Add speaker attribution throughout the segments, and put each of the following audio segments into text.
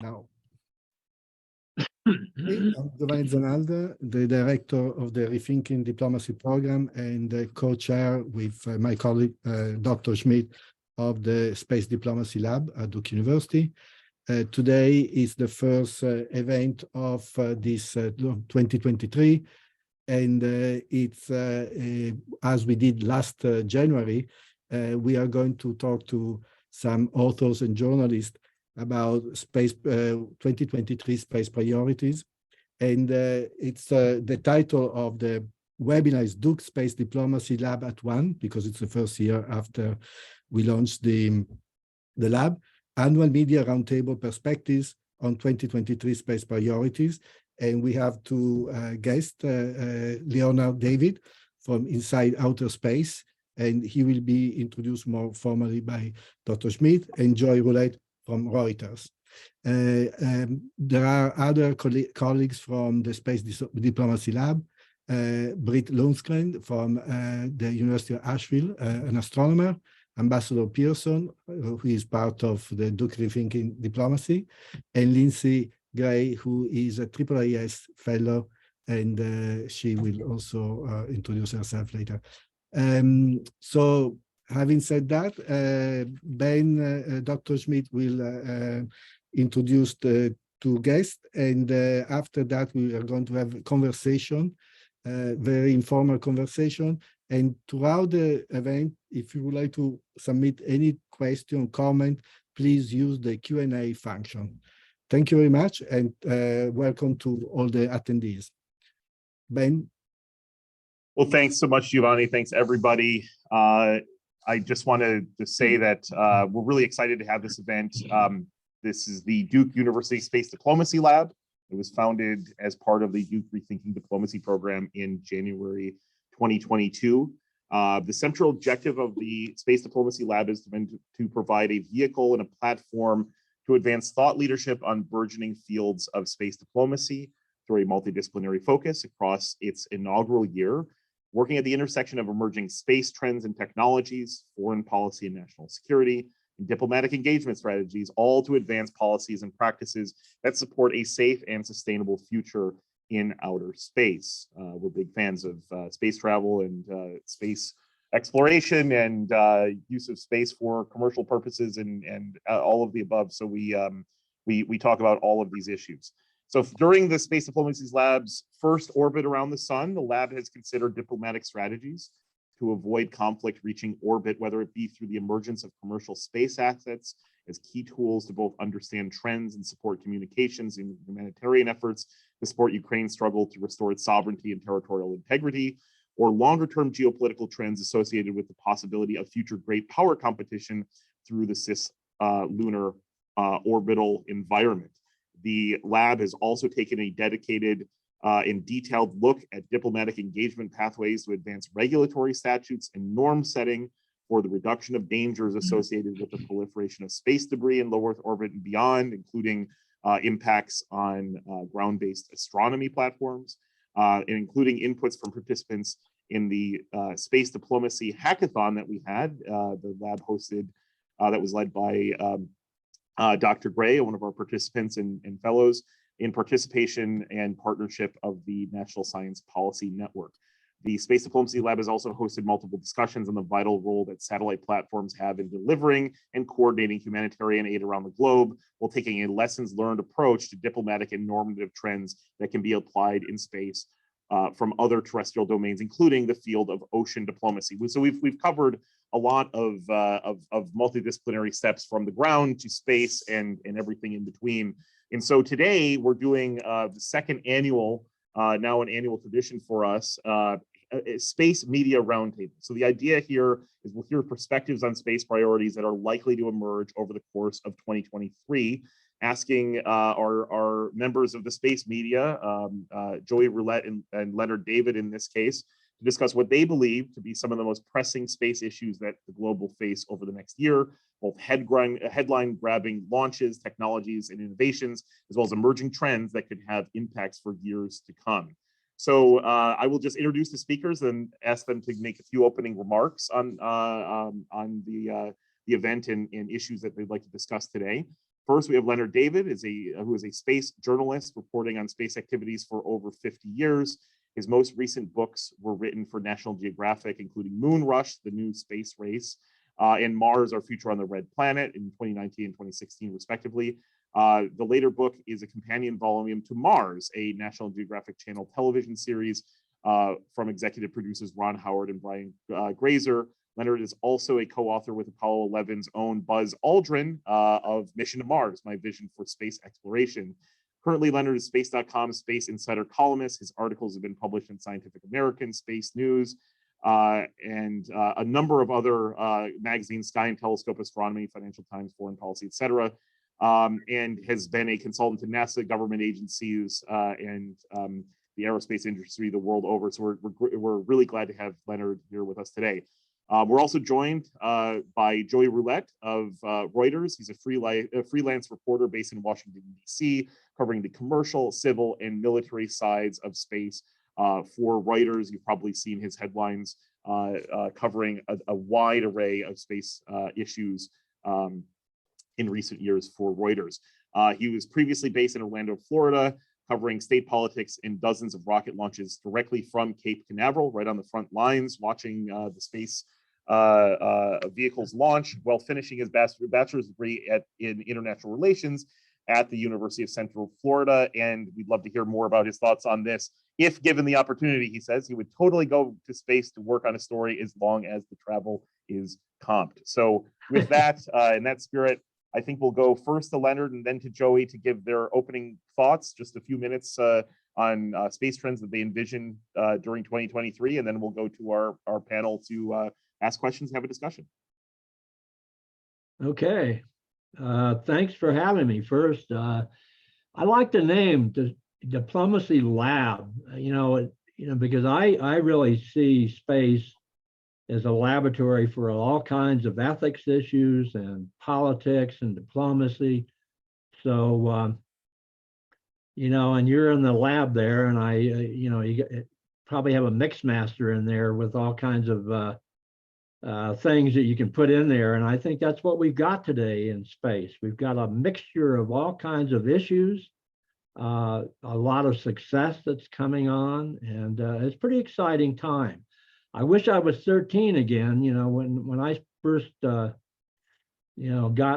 Speaker 1: Now, I'm Giovanni Zanalda, the director of the Rethinking Diplomacy Program and the co-chair with my colleague, Dr. Schmidt, of the Space Diplomacy Lab at Duke University. Today is the first event of this 2023, and it's, as we did last January, we are going to talk to some authors and journalists about space 2023 space priorities. And it's the title of the webinar is Duke Space Diplomacy Lab at One, because it's the first year after we launched the lab. Annual Media Roundtable Perspectives on 2023 Space Priorities. And we have two guests, Leonard David from Inside Outer Space, and he will be introduced more formally by Dr. Schmidt, and Joy Roulette from Reuters. There are other colleagues from the Space Diplomacy Lab, Britt Lundgren from the University of Asheville, an astronomer, Ambassador Pearson, who is part of the Duke Rethinking Diplomacy, and Lindsay Gray, who is a AAAS fellow, and she will also introduce herself later. So having said that, Dr. Schmidt will introduce the two guests, and after that we are going to have a conversation, very informal conversation. And throughout the event, if you would like to submit any question, comment, please use the Q&A function. Thank you very much, and welcome to all the attendees. Ben?
Speaker 2: Well, thanks so much, Giovanni. Thanks, everybody. I just wanted to say that we're really excited to have this event. This is the Duke University Space Diplomacy Lab. It was founded as part of the Duke Rethinking Diplomacy Program in January 2022. The central objective of the Space Diplomacy Lab is to provide a vehicle and a platform to advance thought leadership on burgeoning fields of space diplomacy through a multidisciplinary focus across its inaugural year, working at the intersection of emerging space trends and technologies, foreign policy and national security, and diplomatic engagement strategies, all to advance policies and practices that support a safe and sustainable future in outer space. We're big fans of space travel and space exploration and use of space for commercial purposes and all of the above. So we talk about all of these issues. So during the Space Diplomacy Lab's first orbit around the sun, the lab has considered diplomatic strategies to avoid conflict reaching orbit, whether it be through the emergence of commercial space assets as key tools to both understand trends and support communications and humanitarian efforts to support Ukraine's struggle to restore its sovereignty and territorial integrity, or longer-term geopolitical trends associated with the possibility of future great power competition through the cis-lunar orbital environment. The lab has also taken a dedicated and detailed look at diplomatic engagement pathways to advance regulatory statutes and norm setting for the reduction of dangers associated with the proliferation of space debris in low Earth orbit and beyond, including impacts on ground-based astronomy platforms, and including inputs from participants in the space diplomacy hackathon that we had, the lab hosted, that was led by Dr. Gray, one of our participants and fellows, in participation and partnership of the National Science Policy Network. The Space Diplomacy Lab has also hosted multiple discussions on the vital role that satellite platforms have in delivering and coordinating humanitarian aid around the globe, while taking a lessons learned approach to diplomatic and normative trends that can be applied in space from other terrestrial domains, including the field of ocean diplomacy. So we've covered a lot of multidisciplinary steps from the ground to space and everything in between. And so today we're doing the second annual, now an annual tradition for us, Space Media Roundtable. So the idea here is we'll hear perspectives on space priorities that are likely to emerge over the course of 2023, asking our members of the space media, Joy Roulette and Leonard David in this case, to discuss what they believe to be some of the most pressing space issues that the globe will face over the next year, both headline-grabbing launches, technologies, and innovations, as well as emerging trends that could have impacts for years to come. So I will just introduce the speakers and ask them to make a few opening remarks on the event and issues that they'd like to discuss today. First, we have Leonard David, who is a space journalist reporting on space activities for over 50 years. His most recent books were written for National Geographic, including Moon Rush, The New Space Race, and Mars, Our Future on the Red Planet in 2019 and 2016, respectively. The later book is a companion volume to Mars, a National Geographic Channel television series from executive producers Ron Howard and Brian Grazer. Leonard is also a co-author with Apollo 11's own Buzz Aldrin of Mission to Mars, My Vision for Space Exploration. Currently, Leonard is Space.com's Space Insider columnist. His articles have been published in Scientific American, Space News, and a number of other magazines, Sky and Telescope, Astronomy, Financial Times, Foreign Policy, etc., and has been a consultant to NASA, government agencies, and the aerospace industry the world over. So we're really glad to have Leonard here with us today. We're also joined by Joey Roulette of Reuters. He's a freelance reporter based in Washington, D.C., covering the commercial, civil, and military sides of space for Reuters. You've probably seen his headlines covering a wide array of space issues in recent years for Reuters. He was previously based in Orlando, Florida, covering state politics and dozens of rocket launches directly from Cape Canaveral, right on the front lines, watching the space vehicles launch while finishing his bachelor's degree in international relations at the University of Central Florida. And we'd love to hear more about his thoughts on this. If given the opportunity, he says he would totally go to space to work on a story as long as the travel is comped. So with that, in that spirit, I think we'll go first to Leonard and then to Joey to give their opening thoughts, just a few minutes on space trends that they envision during 2023. And then we'll go to our panel to ask questions and have a discussion.
Speaker 3: Okay. Thanks for having me. First, I like the name, the Diplomacy Lab, because I really see space as a laboratory for all kinds of ethics issues and politics and diplomacy. So, and you're in the lab there, and you probably have a mix master in there with all kinds of things that you can put in there. And I think that's what we've got today in space. We've got a mixture of all kinds of issues, a lot of success that's coming on, and it's a pretty exciting time. I wish I was 13 again, when I first, got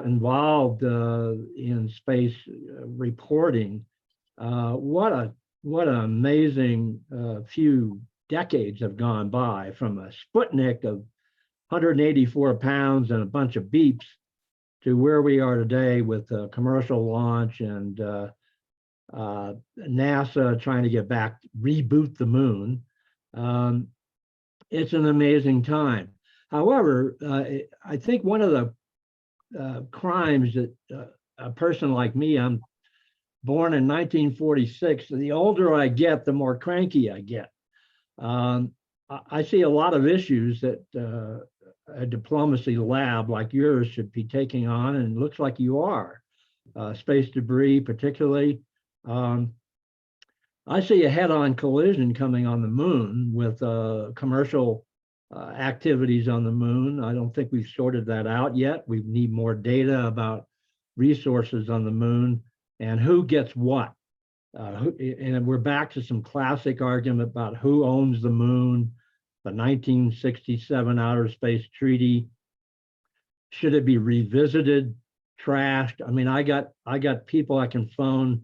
Speaker 3: involved in space reporting. What an amazing few decades have gone by, from a Sputnik of 184 pounds and a bunch of beeps to where we are today with a commercial launch and NASA trying to reboot the moon. It's an amazing time. However, I think one of the crimes that a person like me, I'm born in 1946, the older I get, the more cranky I get. I see a lot of issues that a diplomacy lab like yours should be taking on, and it looks like you are. Space debris, particularly. I see a head-on collision coming on the moon with commercial activities on the moon. I don't think we've sorted that out yet. We need more data about resources on the moon and who gets what. And we're back to some classic argument about who owns the moon, the 1967 Outer Space Treaty. Should it be revisited, trashed? I mean, I got people I can phone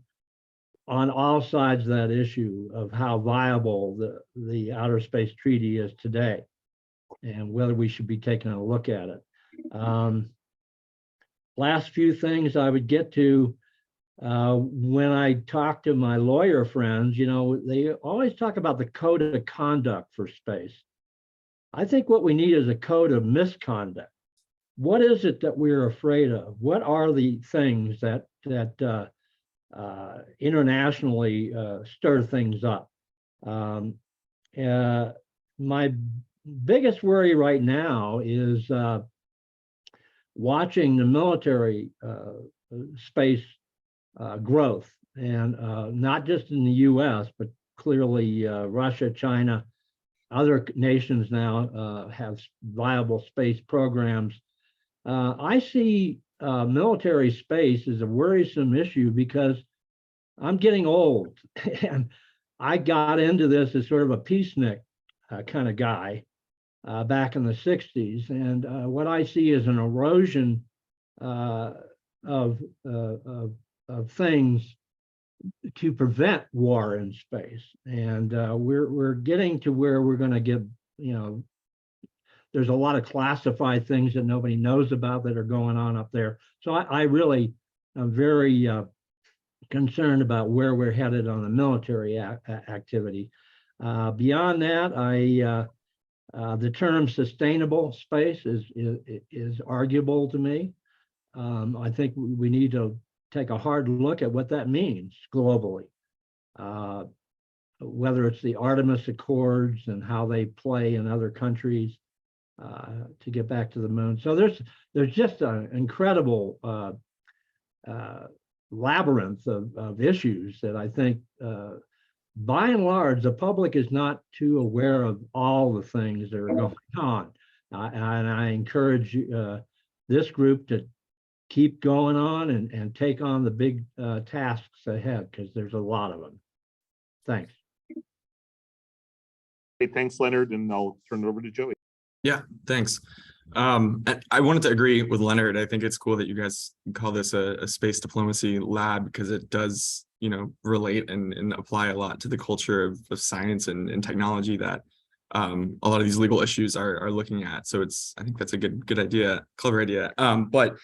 Speaker 3: on all sides of that issue of how viable the Outer Space Treaty is today and whether we should be taking a look at it. Last few things I would get to, when I talk to my lawyer friends, they always talk about the code of conduct for space. I think what we need is a code of misconduct. What is it that we're afraid of? What are the things that internationally stir things up? My biggest worry right now is watching the military space growth, and not just in the US, but clearly Russia, China, other nations now have viable space programs. I see military space is a worrisome issue because I'm getting old and I got into this as sort of a peacenik kind of guy back in the 60s. And what I see is an erosion of things to prevent war in space. And we're getting to where we're going to get, there's a lot of classified things that nobody knows about that are going on up there. So I really am very concerned about where we're headed on the military activity. Beyond that, the term sustainable space is arguable to me. I think we need to take a hard look at what that means globally, whether it's the Artemis Accords and how they play in other countries to get back to the moon. So there's just an incredible labyrinth of issues that I think by and large, the public is not too aware of all the things that are going on. And I encourage this group to keep going on and take on the big tasks ahead, because there's a lot of them. Thanks.
Speaker 2: Hey, thanks, Leonard, and I'll turn it over to Joey.
Speaker 4: Yeah, thanks. I wanted to agree with Leonard. I think it's cool that you guys call this a space diplomacy lab, because it does, relate and apply a lot to the culture of science and technology that a lot of these legal issues are looking at. So I think that's a good idea, clever idea. But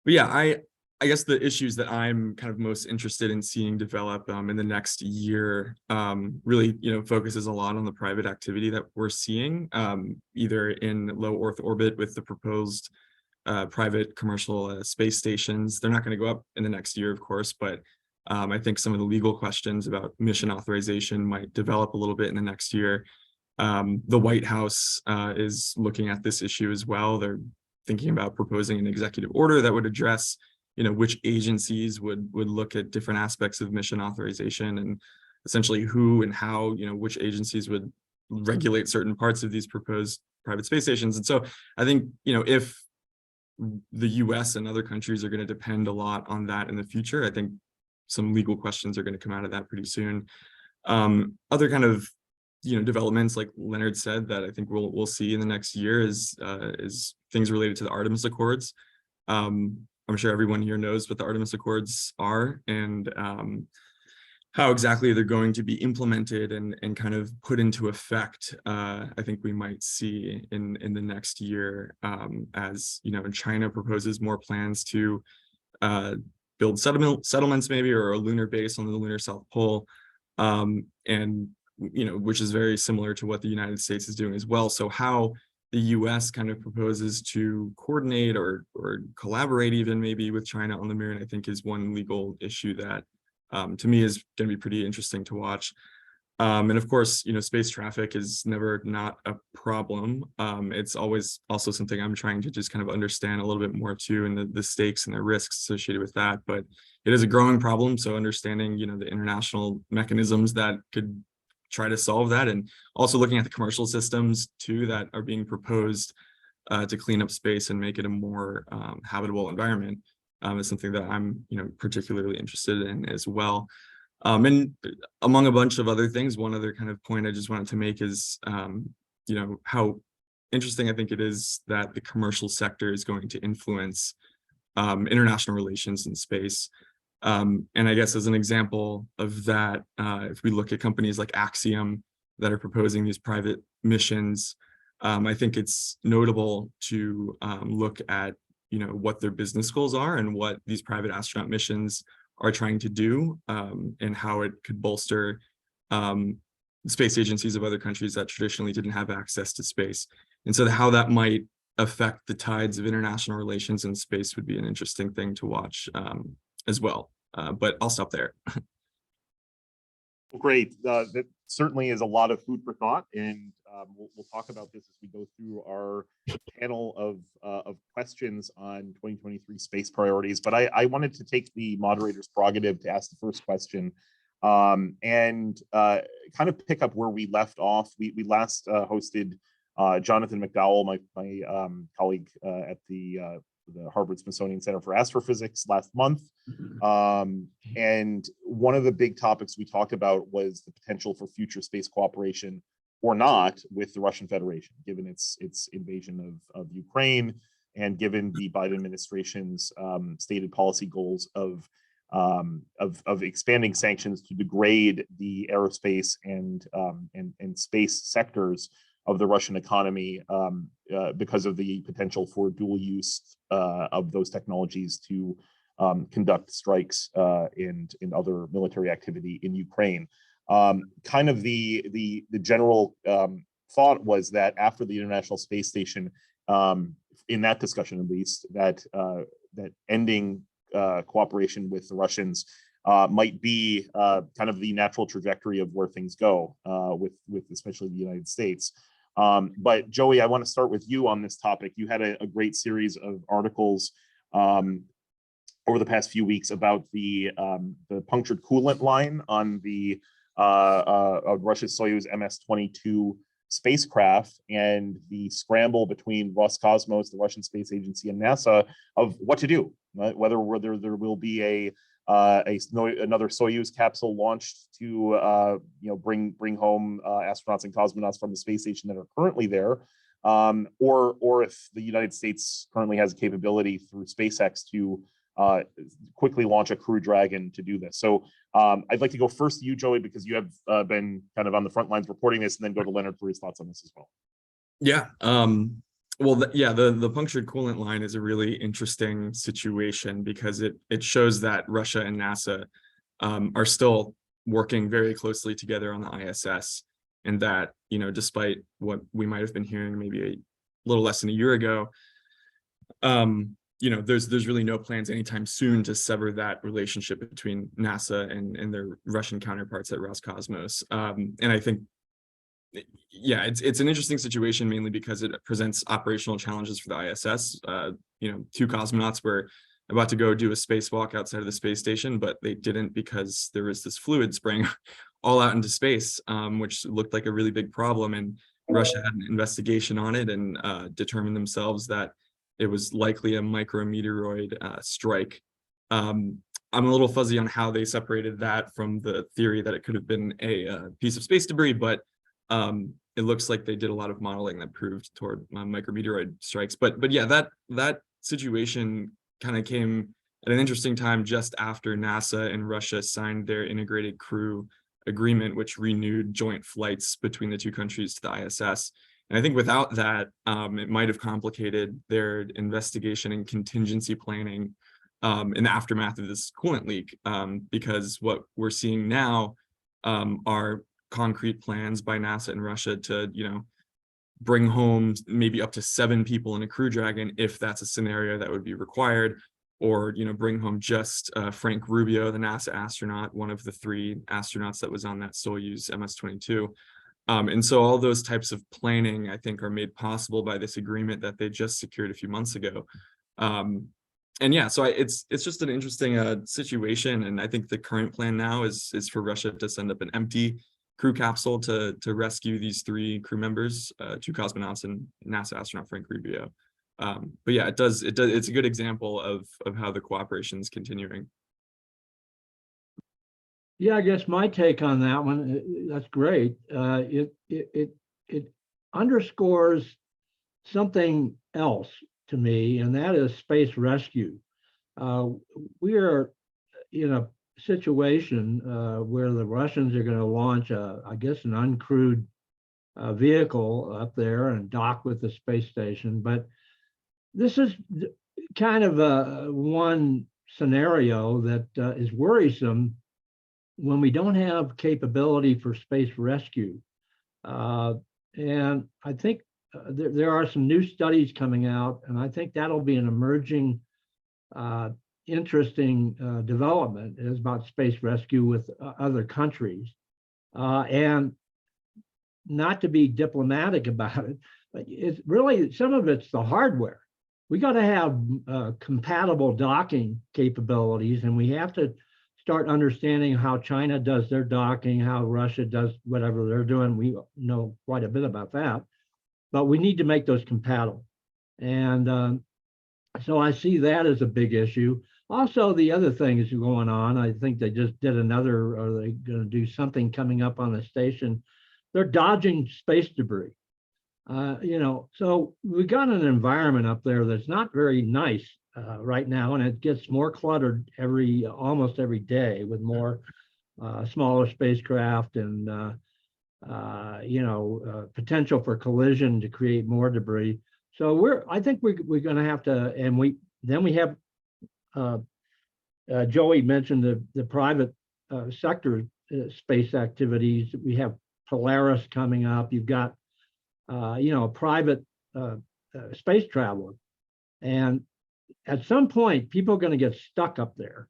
Speaker 4: yeah, I guess the issues that I'm kind of most interested in seeing develop in the next year really, focuses a lot on the private activity that we're seeing, either in low Earth orbit with the proposed private commercial space stations. They're not going to go up in the next year, of course, but I think some of the legal questions about mission authorization might develop a little bit in the next year. The White House is looking at this issue as well. They're thinking about proposing an executive order that would address which agencies would look at different aspects of mission authorization, and essentially who and how, which agencies would regulate certain parts of these proposed private space stations. And so I think, if the US and other countries are going to depend a lot on that in the future, I think some legal questions are going to come out of that pretty soon. Other kind of, developments, like Leonard said, that I think we'll see in the next year is things related to the Artemis Accords. I'm sure everyone here knows what the Artemis Accords are, and how exactly they're going to be implemented and kind of put into effect. I think we might see in the next year, as China proposes more plans to build settlements maybe, or a lunar base on the lunar South Pole, and which is very similar to what the United States is doing as well. So how the US kind of proposes to coordinate or collaborate even maybe with China on the moon, I think is one legal issue that to me is going to be pretty interesting to watch. And of course, space traffic is never not a problem. It's always also something I'm trying to just kind of understand a little bit more too, and the stakes and the risks associated with that. But it is a growing problem. So understanding, the international mechanisms that could try to solve that, and also looking at the commercial systems too that are being proposed to clean up space and make it a more habitable environment is something that I'm particularly interested in as well. And among a bunch of other things, one other kind of point I just wanted to make is how interesting I think it is that the commercial sector is going to influence international relations in space. And I guess as an example of that, if we look at companies like Axiom that are proposing these private missions, I think it's notable to look at what their business goals are and what these private astronaut missions are trying to do, and how it could bolster space agencies of other countries that traditionally didn't have access to space. And so how that might affect the tides of international relations in space would be an interesting thing to watch as well. But I'll stop there.
Speaker 2: Great. That certainly is a lot of food for thought, and we'll talk about this as we go through our panel of questions on 2023 space priorities. But I wanted to take the moderator's prerogative to ask the first question, and kind of pick up where we left off. We last hosted Jonathan McDowell, my colleague at the the Harvard-Smithsonian Center for Astrophysics last month. And one of the big topics we talked about was the potential for future space cooperation or not with the Russian Federation, given its invasion of Ukraine, and given the Biden administration's stated policy goals of expanding sanctions to degrade the aerospace and space sectors of the Russian economy because of the potential for dual use of those technologies to conduct strikes and other military activity in Ukraine. Kind of the general thought was that after the International Space Station, in that discussion at least, that ending cooperation with the Russians might be kind of the natural trajectory of where things go with especially the United States. But Joey, I want to start with you on this topic. You had a great series of articles over the past few weeks about the punctured coolant line on the Russia's Soyuz MS-22 spacecraft, and the scramble between Roscosmos, the Russian space agency, and NASA of what to do, right? Whether there will be another Soyuz capsule launched to bring home astronauts and cosmonauts from the space station that are currently there, or if the United States currently has a capability through SpaceX to quickly launch a Crew Dragon to do this. So I'd like to go first to you, Joey, because you have been kind of on the front lines reporting this, and then go to Leonard for his thoughts on this as well.
Speaker 4: Yeah. The punctured coolant line is a really interesting situation because it shows that Russia and NASA are still working very closely together on the ISS, and that, despite what we might have been hearing maybe a little less than a year ago, there's really no plans anytime soon to sever that relationship between NASA and their Russian counterparts at Roscosmos. And I think, it's an interesting situation, mainly because it presents operational challenges for the ISS. 2 cosmonauts were about to go do a spacewalk outside of the space station, but they didn't because there was this fluid spraying all out into space, which looked like a really big problem. And Russia had an investigation on it and determined themselves that it was likely a micrometeoroid strike. I'm a little fuzzy on how they separated that from the theory that it could have been a piece of space debris, but it looks like they did a lot of modeling that proved toward micrometeoroid strikes. But yeah, that situation kind of came at an interesting time just after NASA and Russia signed their integrated crew agreement, which renewed joint flights between the 2 countries to the ISS. And I think without that, it might have complicated their investigation and contingency planning in the aftermath of this coolant leak, because what we're seeing now are concrete plans by NASA and Russia to, bring home maybe up to 7 people in a Crew Dragon, if that's a scenario that would be required, or, bring home just Frank Rubio, the NASA astronaut, one of the 3 astronauts that was on that Soyuz MS-22. And so all those types of planning, I think, are made possible by this agreement that they just secured a few months ago. So it's just an interesting situation. And I think the current plan now is for Russia to send up an empty crew capsule to rescue these 3 crew members, 2 cosmonauts and NASA astronaut Frank Rubio. It's a good example of how the cooperation is continuing.
Speaker 3: Yeah, I guess my take on that one, that's great. It underscores something else to me, and that is space rescue. We are in a situation where the Russians are going to launch an uncrewed vehicle up there and dock with the space station. But this is kind of one scenario that is worrisome when we don't have capability for space rescue. And I think there are some new studies coming out, and I think that'll be an emerging, interesting development is about space rescue with other countries. And not to be diplomatic about it, but it's really, some of it's the hardware. We got to have compatible docking capabilities, and we have to start understanding how China does their docking, how Russia does whatever they're doing. We know quite a bit about that, but we need to make those compatible. And So I see that as a big issue. Also, the other thing is going on. I think they just did another, or they're going to do something coming up on the station. They're dodging space debris. So we got an environment up there that's not very nice right now, and it gets more cluttered almost every day with more smaller spacecraft and potential for collision to create more debris. So I think we're going to have to, and we have Joey mentioned the private sector space activities. We have Polaris coming up. You've got private space travel, and at some point, people are going to get stuck up there,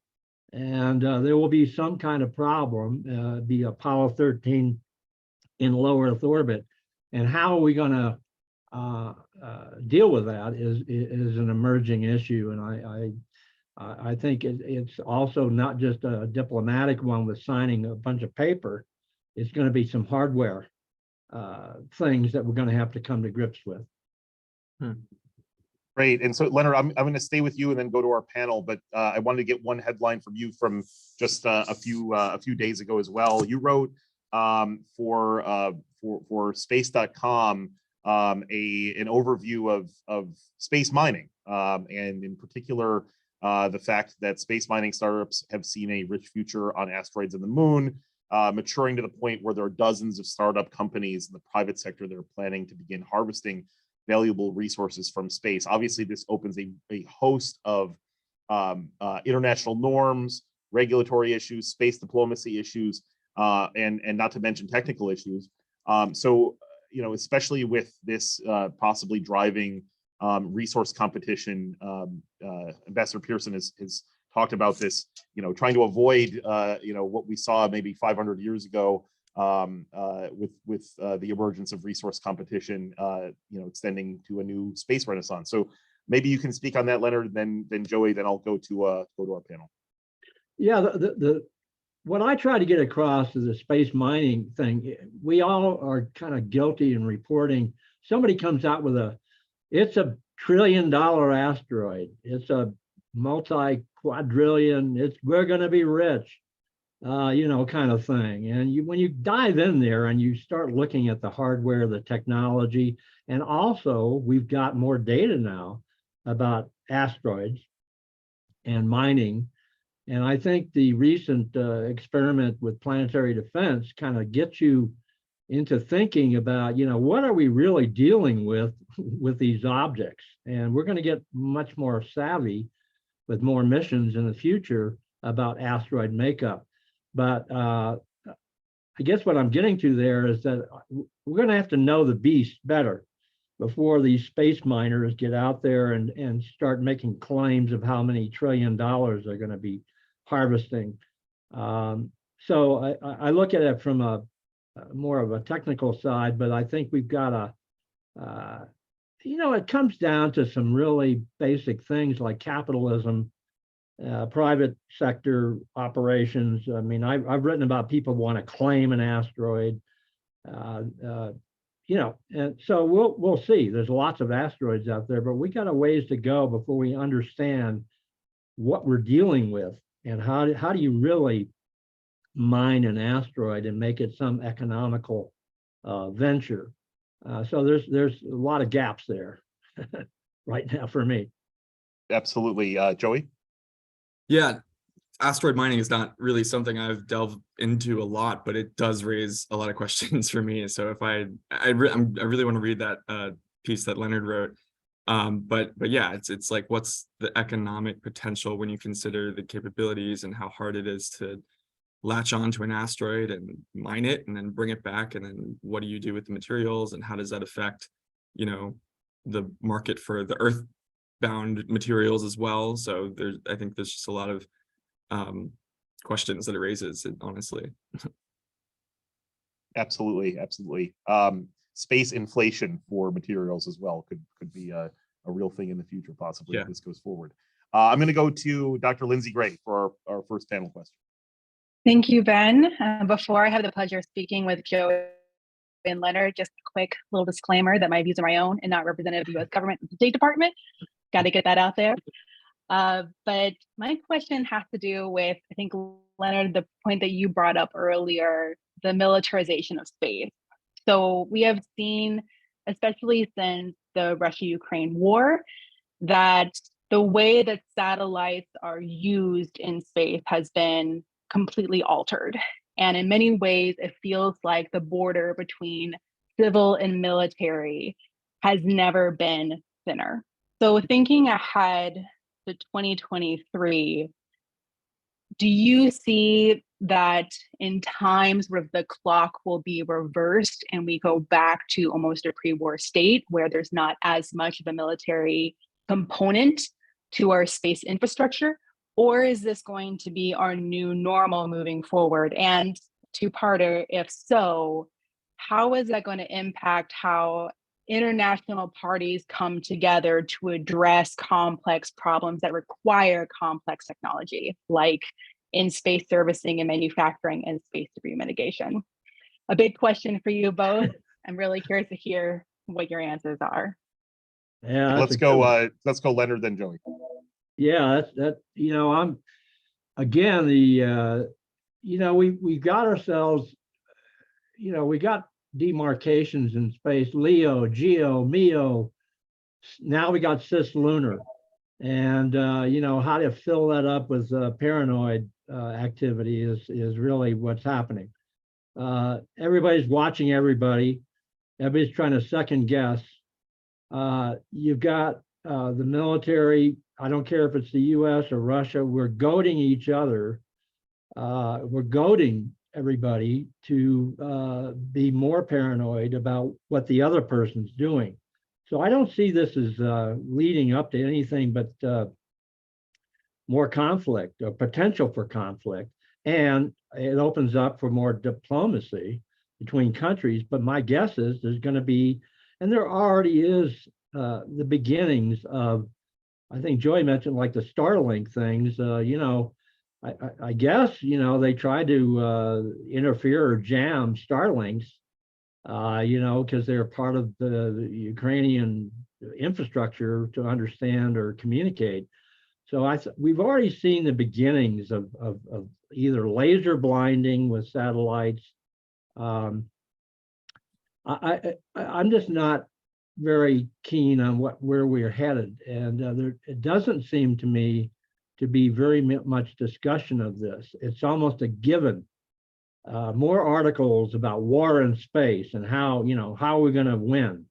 Speaker 3: and there will be some kind of problem. Be Apollo 13 in low Earth orbit, and how are we going to deal with that is an emerging issue, and I think it's also not just a diplomatic one with signing a bunch of paper. It's going to be some hardware things that we're going to have to come to grips with.
Speaker 2: Great. And so, Leonard, I'm going to stay with you and then go to our panel, but I wanted to get one headline from you from just a few days ago as well. You wrote for space.com an overview of space mining, and in particular the fact that space mining startups have seen a rich future on asteroids and the moon, maturing to the point where there are dozens of startup companies in the private sector that are planning to begin harvesting valuable resources from space. Obviously, this opens a host of international norms, regulatory issues, space diplomacy issues, and not to mention technical issues. So, especially with this possibly driving resource competition, Ambassador Pearson has talked about this, trying to avoid, what we saw maybe 500 years ago with the emergence of resource competition, extending to a new space renaissance. So maybe you can speak on that, Leonard, then Joey, then I'll go to our panel.
Speaker 3: Yeah, what I try to get across is the space mining thing. We all are kind of guilty in reporting. Somebody comes out with it's $1 trillion asteroid. It's a multi-quadrillion. We're going to be rich, kind of thing. And when you dive in there and you start looking at the hardware, the technology, and also we've got more data now about asteroids and mining. And I think the recent experiment with planetary defense kind of gets you into thinking about, what are we really dealing with these objects? And we're going to get much more savvy with more missions in the future about asteroid makeup. But I guess what I'm getting to there is that we're going to have to know the beast better before these space miners get out there and start making claims of how many $1 trillion they're going to be harvesting. So I look at it from a more of a technical side, but I think we've got it comes down to some really basic things like capitalism, private sector operations. I mean, I've written about people want to claim an asteroid, and so we'll see. There's lots of asteroids out there, but we got a ways to go before we understand what we're dealing with and how do you really mine an asteroid and make it some economical venture. So there's a lot of gaps there right now for me.
Speaker 2: Absolutely. Joey?
Speaker 4: Yeah, asteroid mining is not really something I've delved into a lot, but it does raise a lot of questions for me. So if I really want to read that piece that Leonard wrote. But yeah, it's like, what's the economic potential when you consider the capabilities and how hard it is to latch onto an asteroid and mine it and then bring it back, and then what do you do with the materials and how does that affect the market for the earthbound materials as well. So I think there's just a lot of questions that it raises, honestly.
Speaker 2: Absolutely. Space inflation for materials as well could be a real thing in the future, possibly, if this goes forward. I'm going to go to Dr. Lindsay Gray for our first panel question.
Speaker 5: Thank you, Ben. Before I have the pleasure of speaking with Joe and Leonard, just a quick little disclaimer that my views are my own and not representative of the U.S. government and the State Department. got to get that out there. But my question has to do with, I think, Leonard, the point that you brought up earlier, the militarization of space. So we have seen, especially since the Russia-Ukraine war, that the way that satellites are used in space has been completely altered. And in many ways, it feels like the border between civil and military has never been thinner. So thinking ahead to 2023, do you see that in times where the clock will be reversed and we go back to almost a pre-war state where there's not as much of a military component to our space infrastructure? Or is this going to be our new normal moving forward? And two-parter, if so, how is that going to impact how international parties come together to address complex problems that require complex technology, like in space servicing and manufacturing and space debris mitigation? A big question for you both. I'm really curious to hear what your answers are.
Speaker 3: Yeah,
Speaker 2: let's go, Leonard, then Joey.
Speaker 3: Yeah, I'm again we got ourselves, we got demarcations in space, LEO, GEO, MEO. Now we got cislunar, and how to fill that up with paranoid activity is really what's happening. Everybody's watching everybody. Everybody's trying to second guess. You've got the military. I don't care if it's the US or Russia, we're goading each other. We're goading everybody to be more paranoid about what the other person's doing. So I don't see this as leading up to anything but more conflict or potential for conflict. And it opens up for more diplomacy between countries. But my guess is there's going to be, and there already is the beginnings of, I think Joey mentioned like the Starlink things, I guess, they try to interfere or jam Starlinks, because they're part of the Ukrainian infrastructure to understand or communicate. So we've already seen the beginnings of either laser blinding with satellites. I'm just not very keen on where we're headed, and it doesn't seem to me to be very much discussion of this. It's almost a given. More articles about war in space and how are we going to win?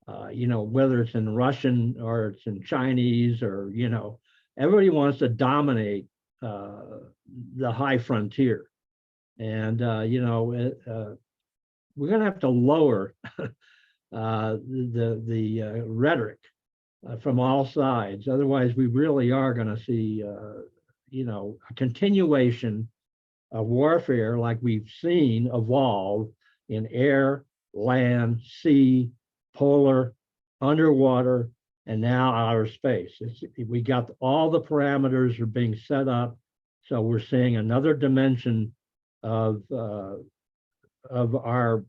Speaker 3: Whether it's in Russian or it's in Chinese, or everybody wants to dominate the high frontier, and we're going to have to lower the rhetoric from all sides. Otherwise, we really are going to see, a continuation of warfare like we've seen evolve in air, land, sea, polar, underwater, and now outer space. We got all the parameters are being set up, so we're seeing another dimension of our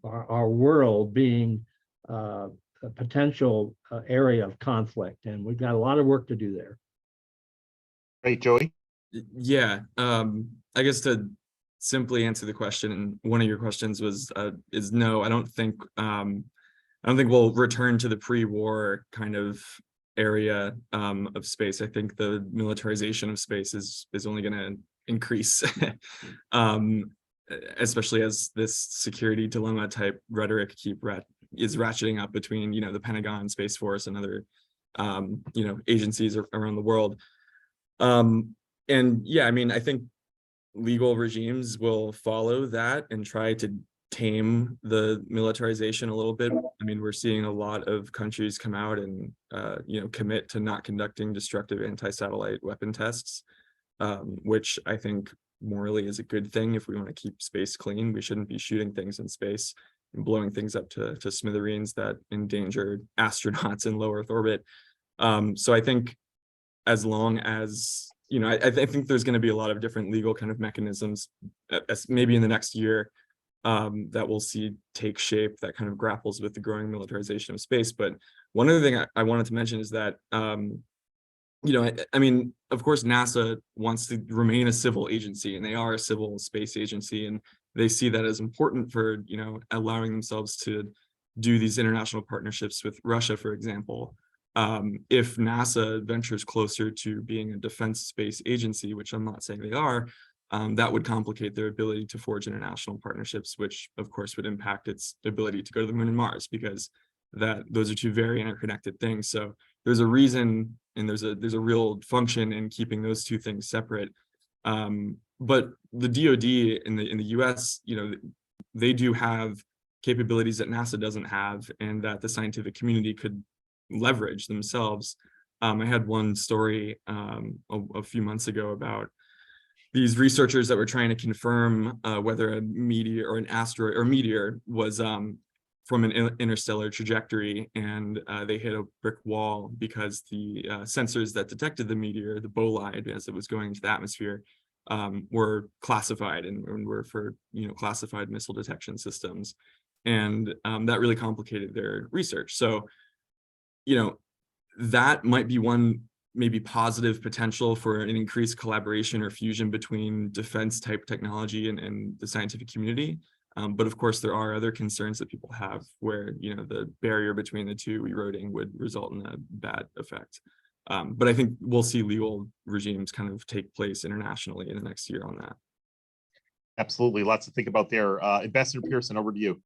Speaker 3: our world being a potential area of conflict, and we've got a lot of work to do there.
Speaker 2: Great, Joey.
Speaker 4: Yeah, I guess to simply answer the question, and one of your questions was is no, I don't think we'll return to the pre-war kind of area of space. I think the militarization of space is only going to increase, especially as this security dilemma type rhetoric is ratcheting up between the Pentagon, Space Force, and other agencies around the world. And yeah, I mean, I think legal regimes will follow that and try to tame the militarization a little bit. I mean, we're seeing a lot of countries come out and commit to not conducting destructive anti-satellite weapon tests, which I think morally is a good thing. If we want to keep space clean, we shouldn't be shooting things in space and blowing things up to smithereens that endanger astronauts in low Earth orbit. So I think as long as I think there's going to be a lot of different legal kind of mechanisms, maybe in the next year, that we'll see take shape that kind of grapples with the growing militarization of space. But one other thing I wanted to mention is that, I mean, of course, NASA wants to remain a civil agency, and they are a civil space agency, and they see that as important for, allowing themselves to do these international partnerships with Russia, for example. If NASA ventures closer to being a defense space agency, which I'm not saying they are, that would complicate their ability to forge international partnerships, which of course would impact its ability to go to the moon and Mars, because those are two very interconnected things. So there's a reason, and there's a real function in keeping those two things separate. But the DoD in the US, they do have capabilities that NASA doesn't have, and that the scientific community could leverage themselves. I had one story a few months ago about these researchers that were trying to confirm whether a meteor or an asteroid or meteor was from an interstellar trajectory, and they hit a brick wall because the sensors that detected the meteor, the bolide, as it was going into the atmosphere, were classified and were for classified missile detection systems, and that really complicated their research. So, that might be one maybe positive potential for an increased collaboration or fusion between defense type technology and the scientific community. But of course, there are other concerns that people have where, the barrier between the two eroding would result in a bad effect. But I think we'll see legal regimes kind of take place internationally in the next year on that.
Speaker 2: Absolutely. Lots to think about there. Ambassador Pearson, over to you.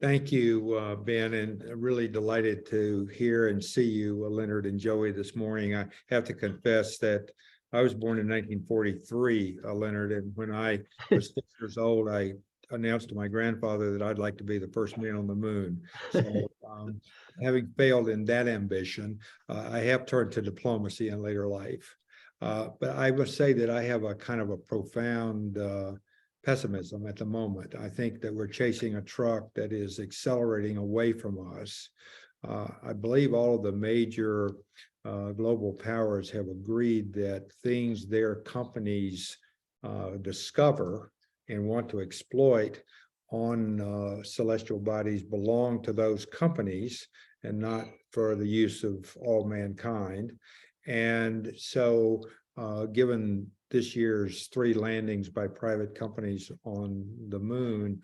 Speaker 6: Thank you, Ben, and really delighted to hear and see you, Leonard and Joey, this morning. I have to confess that I was born in 1943, Leonard, and when I was 6 years old, I announced to my grandfather that I'd like to be the first man on the moon. So having failed in that ambition, I have turned to diplomacy in later life. But I must say that I have a kind of a profound pessimism at the moment. I think that we're chasing a truck that is accelerating away from us. I believe all of the major global powers have agreed that things their companies discover and want to exploit on celestial bodies belong to those companies and not for the use of all mankind. And so given this year's 3 landings by private companies on the moon,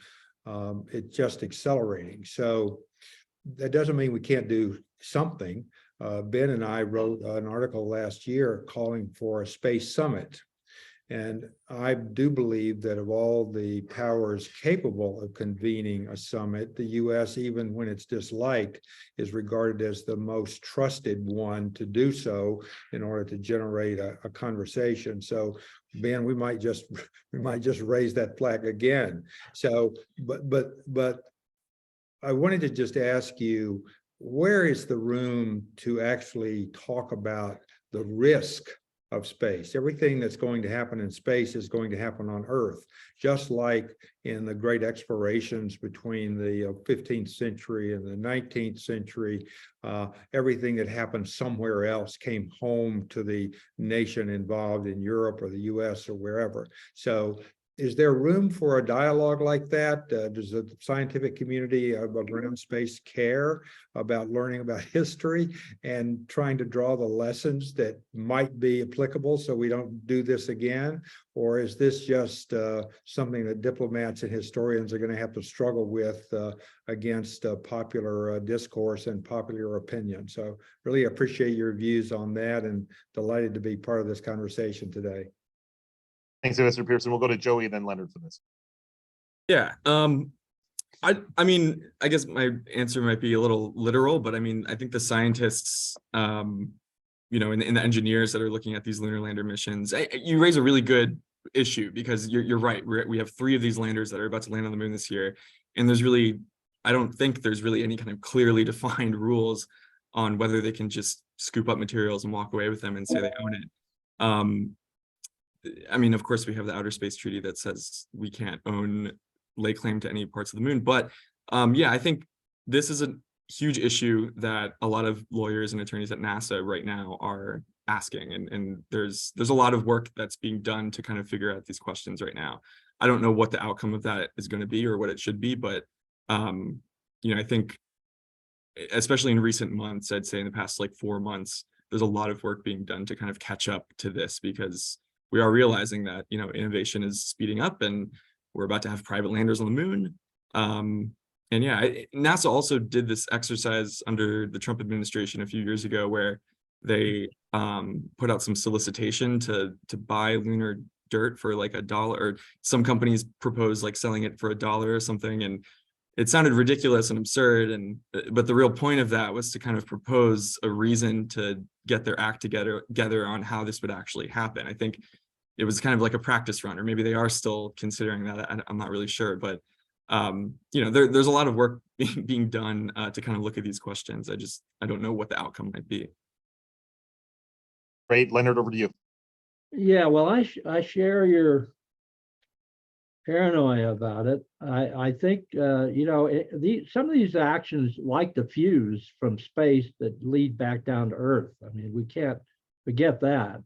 Speaker 6: it's just accelerating. So that doesn't mean we can't do something. Ben and I wrote an article last year calling for a space summit. And I do believe that of all the powers capable of convening a summit, the US, even when it's disliked, is regarded as the most trusted one to do so in order to generate a conversation. So, Ben, we might just raise that flag again. So, but I wanted to just ask you, where is the room to actually talk about the risk of space? Everything that's going to happen in space is going to happen on Earth, just like in the great explorations between the 15th century and the 19th century. Everything that happened somewhere else came home to the nation involved in Europe or the US or wherever. So is there room for a dialogue like that? Does the scientific community around space care about learning about history and trying to draw the lessons that might be applicable so we don't do this again? Or is this just something that diplomats and historians are going to have to struggle with against popular discourse and popular opinion? So really appreciate your views on that and delighted to be part of this conversation today.
Speaker 2: Thanks, Mr. Pearson. We'll go to Joey and then Leonard for this.
Speaker 4: Yeah. I mean, I guess my answer might be a little literal, but I mean, I think the scientists, and the engineers that are looking at these lunar lander missions, you raise a really good issue, because you're right. We have 3 of these landers that are about to land on the moon this year. And I don't think there's really any kind of clearly defined rules on whether they can just scoop up materials and walk away with them and say they own it. I mean, of course, we have the Outer Space Treaty that says we can't lay claim to any parts of the moon. But yeah, I think this is a huge issue that a lot of lawyers and attorneys at NASA right now are asking, and there's a lot of work that's being done to kind of figure out these questions right now. I don't know what the outcome of that is going to be or what it should be, but I think especially in recent months, I'd say in the past like 4 months, there's a lot of work being done to kind of catch up to this, because we are realizing that innovation is speeding up and we're about to have private landers on the moon. And yeah, NASA also did this exercise under the Trump administration a few years ago where they put out some solicitation to buy lunar dirt for like $1, or some companies proposed like selling it for $1 or something, and it sounded ridiculous and absurd, but the real point of that was to kind of propose a reason to get their act together on how this would actually happen. I think it was kind of like a practice run, or maybe they are still considering that. I'm not really sure, but there's a lot of work being done to kind of look at these questions. I don't know what the outcome might be.
Speaker 2: Great, Leonard, over to you.
Speaker 3: Yeah, well, I share your paranoia about it. I think some of these actions, like the fuse from space, that lead back down to Earth. I mean, we can't forget that.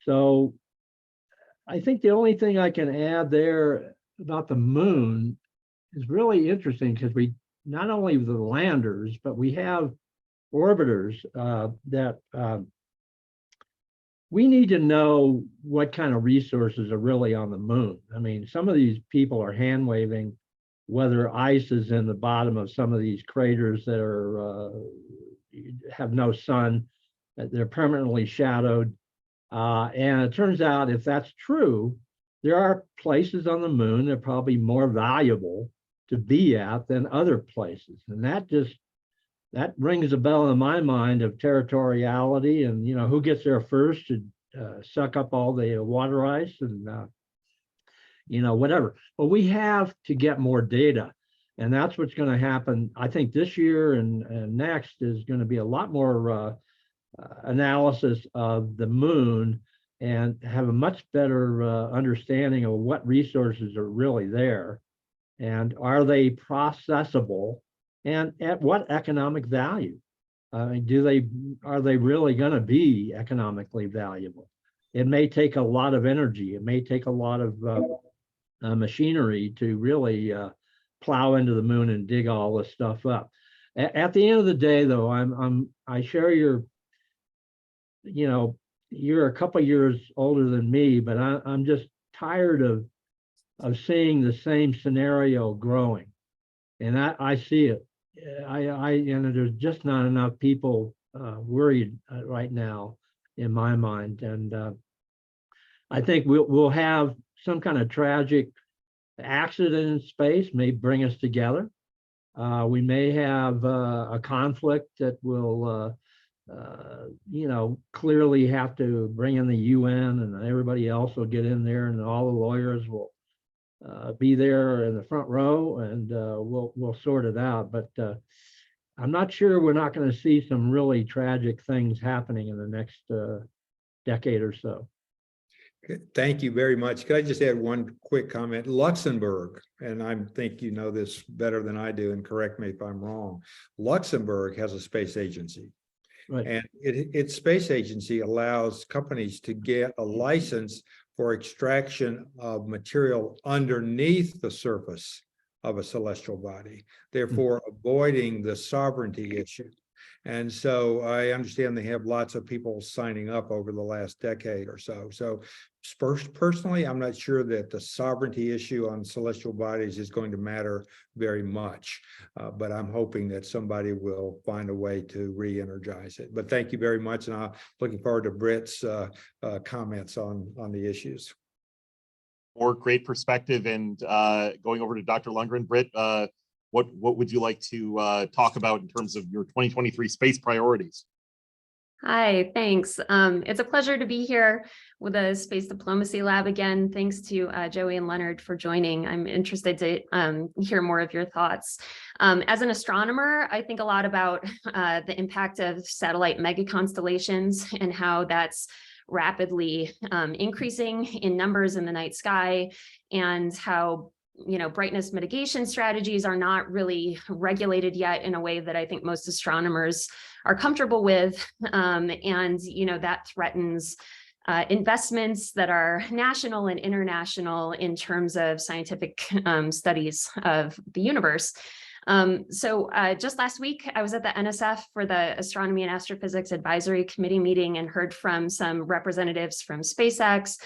Speaker 3: So I think the only thing I can add there about the moon is really interesting, because we not only the landers, but we have orbiters that we need to know what kind of resources are really on the moon. I mean, some of these people are hand waving whether ice is in the bottom of some of these craters that are have no sun, they're permanently shadowed. And it turns out, if that's true, there are places on the moon that are probably more valuable to be at than other places. And that rings a bell in my mind of territoriality, and who gets there first to suck up all the water ice and whatever. But we have to get more data, and that's what's going to happen. I think this year and next is going to be a lot more analysis of the moon, and have a much better understanding of what resources are really there, and are they processable, and at what economic value. I mean, are they really going to be economically valuable? It may take a lot of energy. It may take a lot of machinery to really plow into the moon and dig all this stuff up. At the end of the day, though, I share your, you're a couple of years older than me, but I'm just tired of seeing the same scenario growing, and I see it. There's just not enough people worried right now, in my mind, and I think we'll have some kind of tragic accident in space may bring us together. We may have a conflict that will, clearly have to bring in the UN, and everybody else will get in there, and all the lawyers will be there in the front row, and we'll sort it out. But I'm not sure we're not going to see some really tragic things happening in the next decade or so.
Speaker 6: Thank you very much. Could I just add one quick comment? Luxembourg, and I think you know this better than I do, and correct me if I'm wrong. Luxembourg has a space agency. Right. And its space agency allows companies to get a license for extraction of material underneath the surface of a celestial body, therefore avoiding the sovereignty issue. And so I understand they have lots of people signing up over the last decade or so. So personally, I'm not sure that the sovereignty issue on celestial bodies is going to matter very much, but I'm hoping that somebody will find a way to re-energize it. But thank you very much, and I'm looking forward to Britt's comments on the issues.
Speaker 2: More great perspective, and going over to Dr. Lundgren. Britt, what would you like to talk about in terms of your 2023 space priorities?
Speaker 7: Hi, thanks. It's a pleasure to be here with the Space Diplomacy Lab again. Thanks to Joey and Leonard for joining. I'm interested to hear more of your thoughts. As an astronomer, I think a lot about the impact of satellite megaconstellations and how that's rapidly increasing in numbers in the night sky, and how brightness mitigation strategies are not really regulated yet in a way that I think most astronomers are comfortable with. And, that threatens investments that are national and international in terms of scientific studies of the universe. So just last week, I was at the NSF for the Astronomy and Astrophysics Advisory Committee meeting and heard from some representatives from SpaceX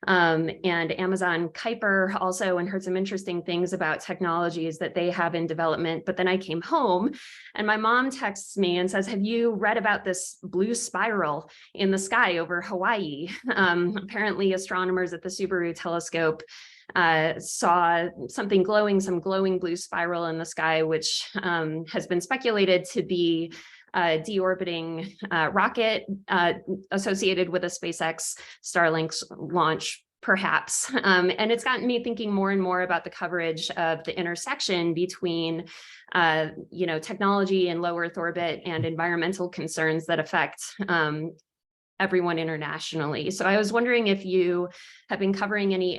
Speaker 7: and Amazon Kuiper also, and heard some interesting things about technologies that they have in development. But then I came home and my mom texts me and says, have you read about this blue spiral in the sky over Hawaii? Apparently astronomers at the Subaru telescope saw some glowing blue spiral in the sky, which has been speculated to be a deorbiting rocket associated with a SpaceX Starlink launch, perhaps. And it's gotten me thinking more and more about the coverage of the intersection between technology in low Earth orbit and environmental concerns that affect everyone internationally. So I was wondering if you have been covering any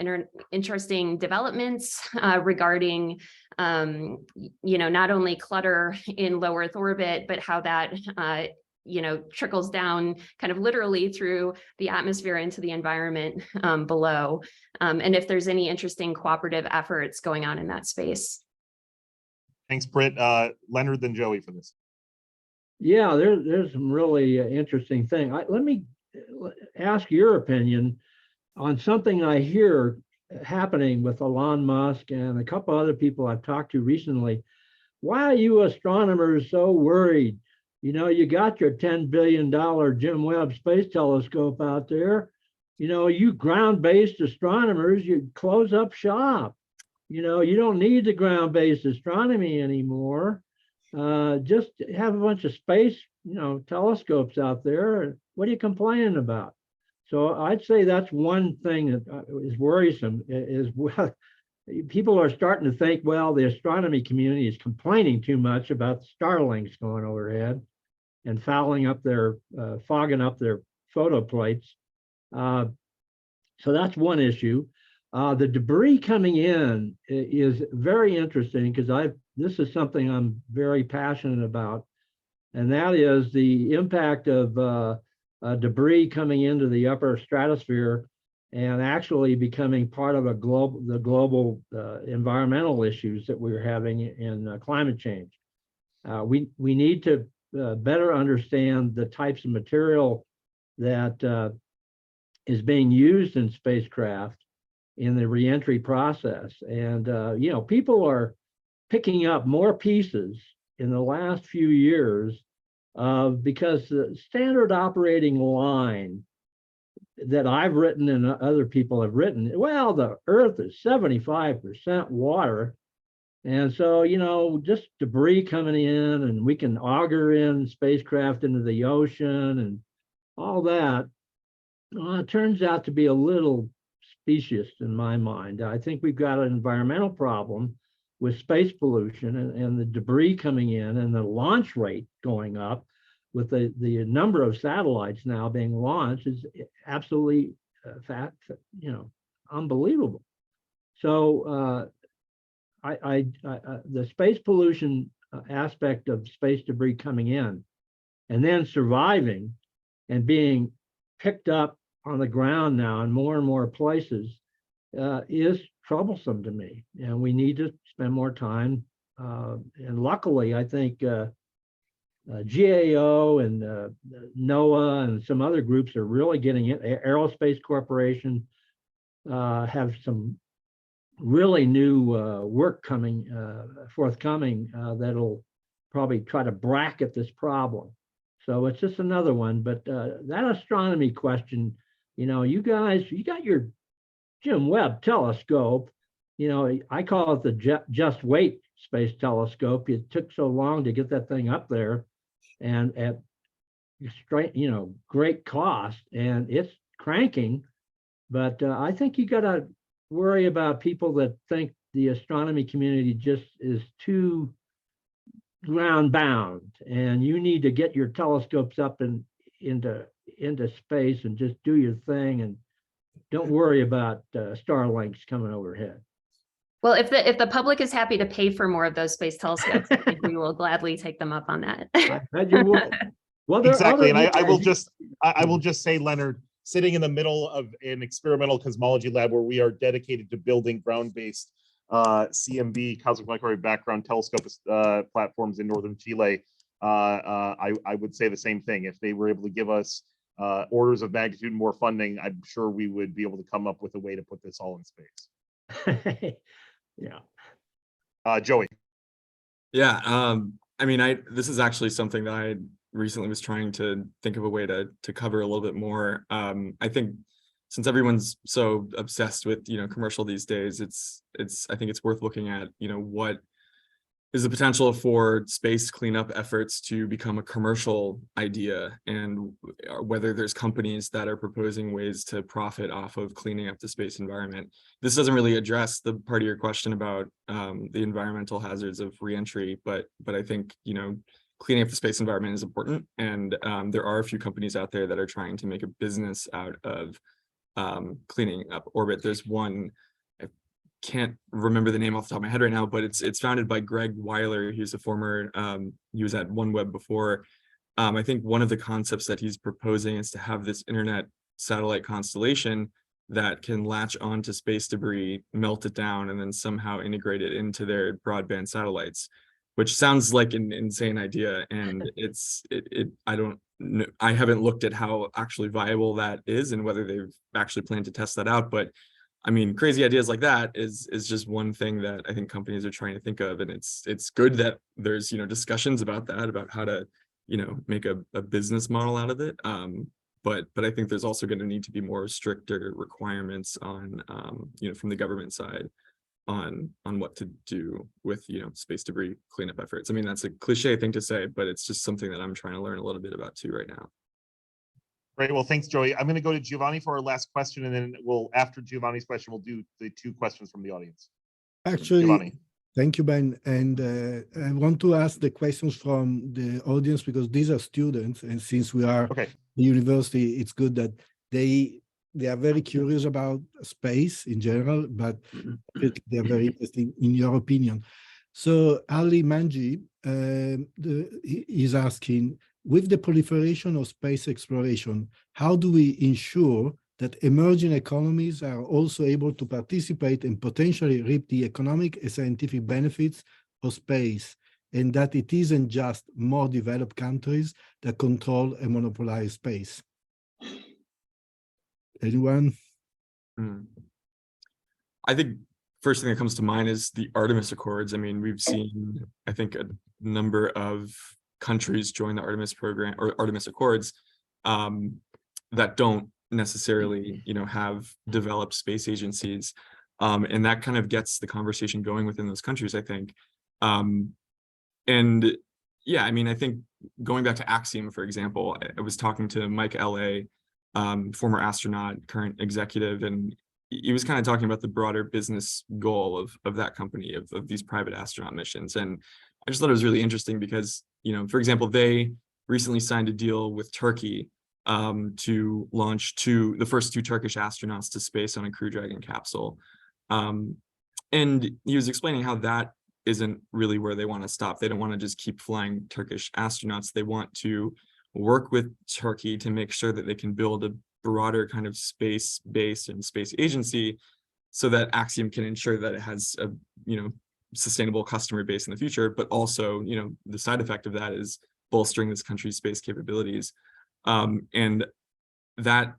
Speaker 7: interesting developments regarding, not only clutter in low Earth orbit, but how that, trickles down kind of literally through the atmosphere into the environment below. And if there's any interesting cooperative efforts going on in that space.
Speaker 2: Thanks, Britt. Leonard, then Joey for this.
Speaker 3: Yeah, there's some really interesting thing. Let me ask your opinion on something I hear happening with Elon Musk and a couple other people I've talked to recently. Why are you astronomers so worried? You got your $10 billion Jim Webb Space Telescope out there. You ground-based astronomers, you close up shop. You don't need the ground-based astronomy anymore. Just have a bunch of space, telescopes out there. What are you complaining about? So I'd say that's one thing that is worrisome is people are starting to think, well, the astronomy community is complaining too much about Starlinks going overhead and fogging up their photo plates. So that's one issue. The debris coming in is very interesting because this is something I'm very passionate about, and that is the impact of debris coming into the upper stratosphere and actually becoming part of the global environmental issues that we're having in climate change. We need to better understand the types of material that is being used in spacecraft in the reentry process. And, people are picking up more pieces in the last few years because the standard operating line that I've written and other people have written, well, the Earth is 75% water. And so, just debris coming in and we can auger in spacecraft into the ocean and all that, it turns out to be a little specious in my mind. I think we've got an environmental problem with space pollution and the debris coming in and the launch rate going up with the number of satellites now being launched is absolutely unbelievable. So the space pollution aspect of space debris coming in and then surviving and being picked up on the ground now in more and more places is troublesome to me. And we need to spend more time. And luckily, I think GAO and NOAA and some other groups are really getting it. Aerospace Corporation have some really new work forthcoming that'll probably try to bracket this problem. So it's just another one, but that astronomy question, you guys, you got your Jim Webb telescope, I call it the Just Wait Space Telescope. It took so long to get that thing up there and at great cost, and it's cranking. But I think you got to worry about people that think the astronomy community just is too ground bound, and you need to get your telescopes up into space and just do your thing and don't worry about Starlinks coming overhead.
Speaker 7: Well, if the public is happy to pay for more of those space telescopes, I think we will gladly take them up on that.
Speaker 3: I bet you would. Well, there are
Speaker 2: Exactly, and
Speaker 3: other
Speaker 2: I will just say, Leonard, sitting in the middle of an experimental cosmology lab where we are dedicated to building ground-based CMB, cosmic microwave background telescope platforms in northern Chile, I would say the same thing. If they were able to give us orders of magnitude more funding, I'm sure we would be able to come up with a way to put this all in space.
Speaker 3: Yeah.
Speaker 2: Joey.
Speaker 4: Yeah, I mean, this is actually something that I recently was trying to think of a way to cover a little bit more. I think since everyone's so obsessed with, commercial these days, I think it's worth looking at, what is the potential for space cleanup efforts to become a commercial idea, and whether there's companies that are proposing ways to profit off of cleaning up the space environment. This doesn't really address the part of your question about the environmental hazards of reentry, but I think, cleaning up the space environment is important, and there are a few companies out there that are trying to make a business out of cleaning up orbit. There's one, I can't remember the name off the top of my head right now, but it's founded by Greg Weiler. He's a former, he was at OneWeb before. I think one of the concepts that he's proposing is to have this internet satellite constellation that can latch onto space debris, melt it down, and then somehow integrate it into their broadband satellites, which sounds like an insane idea. And I haven't looked at how actually viable that is and whether they've actually planned to test that out. But I mean, crazy ideas like that is just one thing that I think companies are trying to think of. And it's good that there's, discussions about that, about how to, make a business model out of it. But I think there's also going to need to be more stricter requirements on, from the government side on what to do with, space debris cleanup efforts. I mean, that's a cliche thing to say, but it's just something that I'm trying to learn a little bit about too right now.
Speaker 2: Great. Well, thanks, Joey. I'm going to go to Giovanni for our last question, and then after Giovanni's question, we'll do the 2 questions from the audience.
Speaker 1: Actually,
Speaker 2: Giovanni.
Speaker 1: Thank you, Ben. And I want to ask the questions from the audience because these are students, and since we are
Speaker 2: okay.
Speaker 1: The university, it's good that they are very curious about space in general, but they are very interested in your opinion. So Ali Manji is asking, with the proliferation of space exploration, how do we ensure that emerging economies are also able to participate and potentially reap the economic and scientific benefits of space, and that it isn't just more developed countries that control and monopolize space? Anyone?
Speaker 4: I think first thing that comes to mind is the Artemis Accords. I mean, we've seen, I think, a number of countries join the Artemis program or Artemis Accords that don't necessarily, have developed space agencies. And that kind of gets the conversation going within those countries, I think. And yeah, I mean, I think going back to Axiom, for example, I was talking to Mike L.A., former astronaut, current executive, and he was kind of talking about the broader business goal of that company, of these private astronaut missions. And I just thought it was really interesting because, for example, they recently signed a deal with Turkey to launch the first 2 Turkish astronauts to space on a Crew Dragon capsule. And he was explaining how that isn't really where they want to stop. They don't want to just keep flying Turkish astronauts. They want to work with Turkey to make sure that they can build a broader kind of space base and space agency so that Axiom can ensure that it has a, sustainable customer base in the future, but also, the side effect of that is bolstering this country's space capabilities. And that,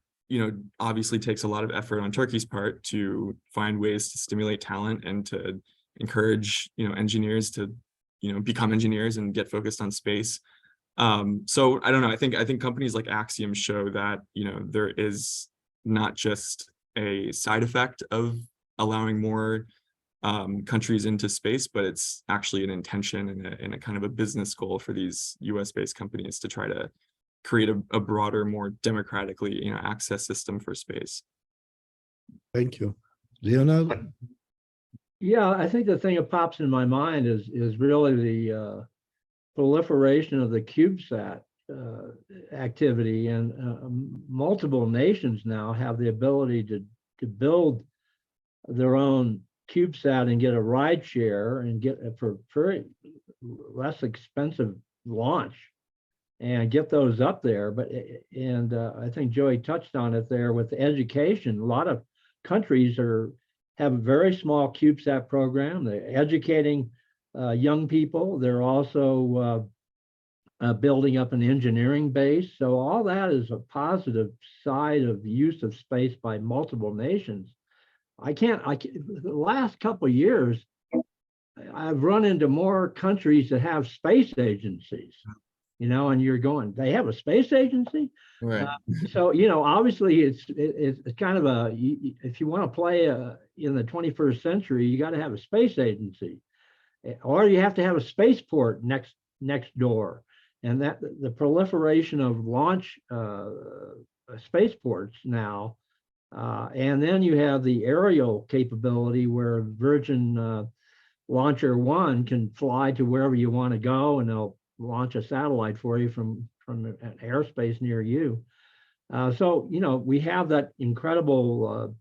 Speaker 4: obviously takes a lot of effort on Turkey's part to find ways to stimulate talent and to encourage, engineers to, become engineers and get focused on space. So I don't know, I think companies like Axiom show that, there is not just a side effect of allowing more countries into space, but it's actually an intention and a kind of a business goal for these US-based companies to try to create a broader, more democratically, access system for space.
Speaker 1: Thank you. Leonard?
Speaker 3: Yeah, I think the thing that pops in my mind is really the proliferation of the CubeSat activity, and multiple nations now have the ability to build their own CubeSat and get a ride share and get for very less expensive launch and get those up there. But and I think Joey touched on it there with education. A lot of countries have a very small CubeSat program. They're educating young people. They're also building up an engineering base. So all that is a positive side of the use of space by multiple nations. The last couple of years, I've run into more countries that have space agencies, and you're going, they have a space agency?
Speaker 4: Right.
Speaker 3: So, obviously it's kind of if you want to play in the 21st century, you got to have a space agency, or you have to have a spaceport next door. And that the proliferation of launch spaceports now, and then you have the aerial capability where Virgin Launcher 1 can fly to wherever you want to go, and they'll launch a satellite for you from an airspace near you. So, we have that incredible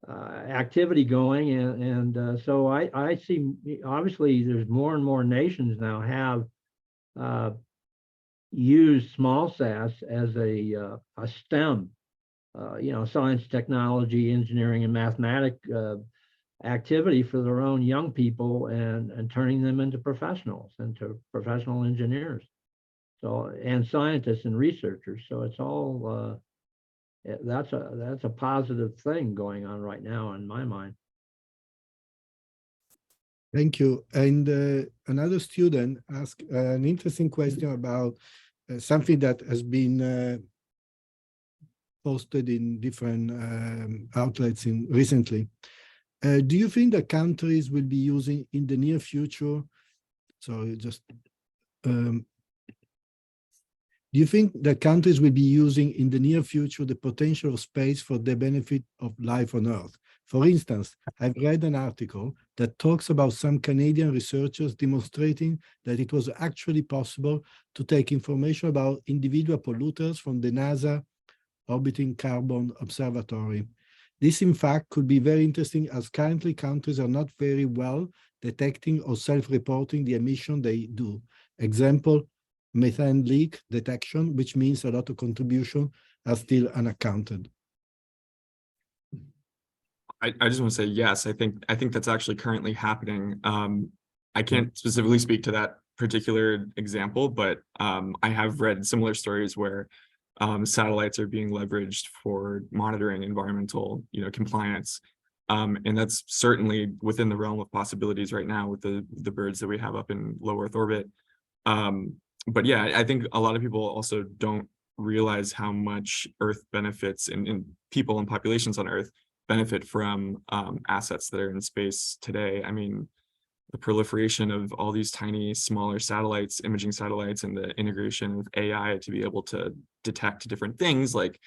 Speaker 3: activity going, and so I see, obviously, there's more and more nations now have use small sats as a STEM, science, technology, engineering, and mathematics activity for their own young people, and turning them into professionals, into professional engineers, and scientists and researchers. So it's all that's a positive thing going on right now in my mind.
Speaker 1: Thank you. And another student asked an interesting question about something that has been posted in different outlets recently. Do you think that countries will be using in the near future? So do you think that countries will be using in the near future the potential of space for the benefit of life on Earth? For instance, I've read an article that talks about some Canadian researchers demonstrating that it was actually possible to take information about individual polluters from the NASA Orbiting Carbon Observatory. This, in fact, could be very interesting, as currently countries are not very well detecting or self-reporting the emission they do. Example, methane leak detection, which means a lot of contribution are still unaccounted.
Speaker 4: I just want to say yes. I think that's actually currently happening. I can't specifically speak to that particular example, but I have read similar stories where satellites are being leveraged for monitoring environmental, compliance, and that's certainly within the realm of possibilities right now with the birds that we have up in low Earth orbit. But yeah, I think a lot of people also don't realize how much Earth benefits, and people and populations on Earth benefit from assets that are in space today. I mean, the proliferation of all these tiny, smaller satellites, imaging satellites, and the integration with AI to be able to detect different things like,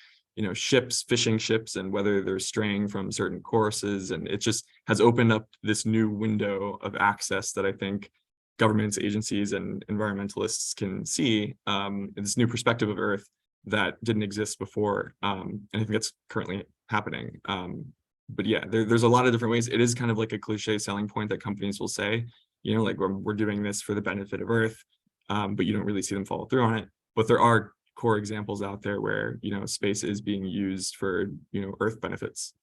Speaker 4: ships, fishing ships, and whether they're straying from certain courses. And it just has opened up this new window of access that I think governments, agencies, and environmentalists can see, this new perspective of Earth that didn't exist before. And I think that's currently happening. But yeah, there's a lot of different ways. It is kind of like a cliche selling point that companies will say, like we're doing this for the benefit of Earth, but you don't really see them follow through on it. But there are core examples out there where, space is being used for, Earth benefits.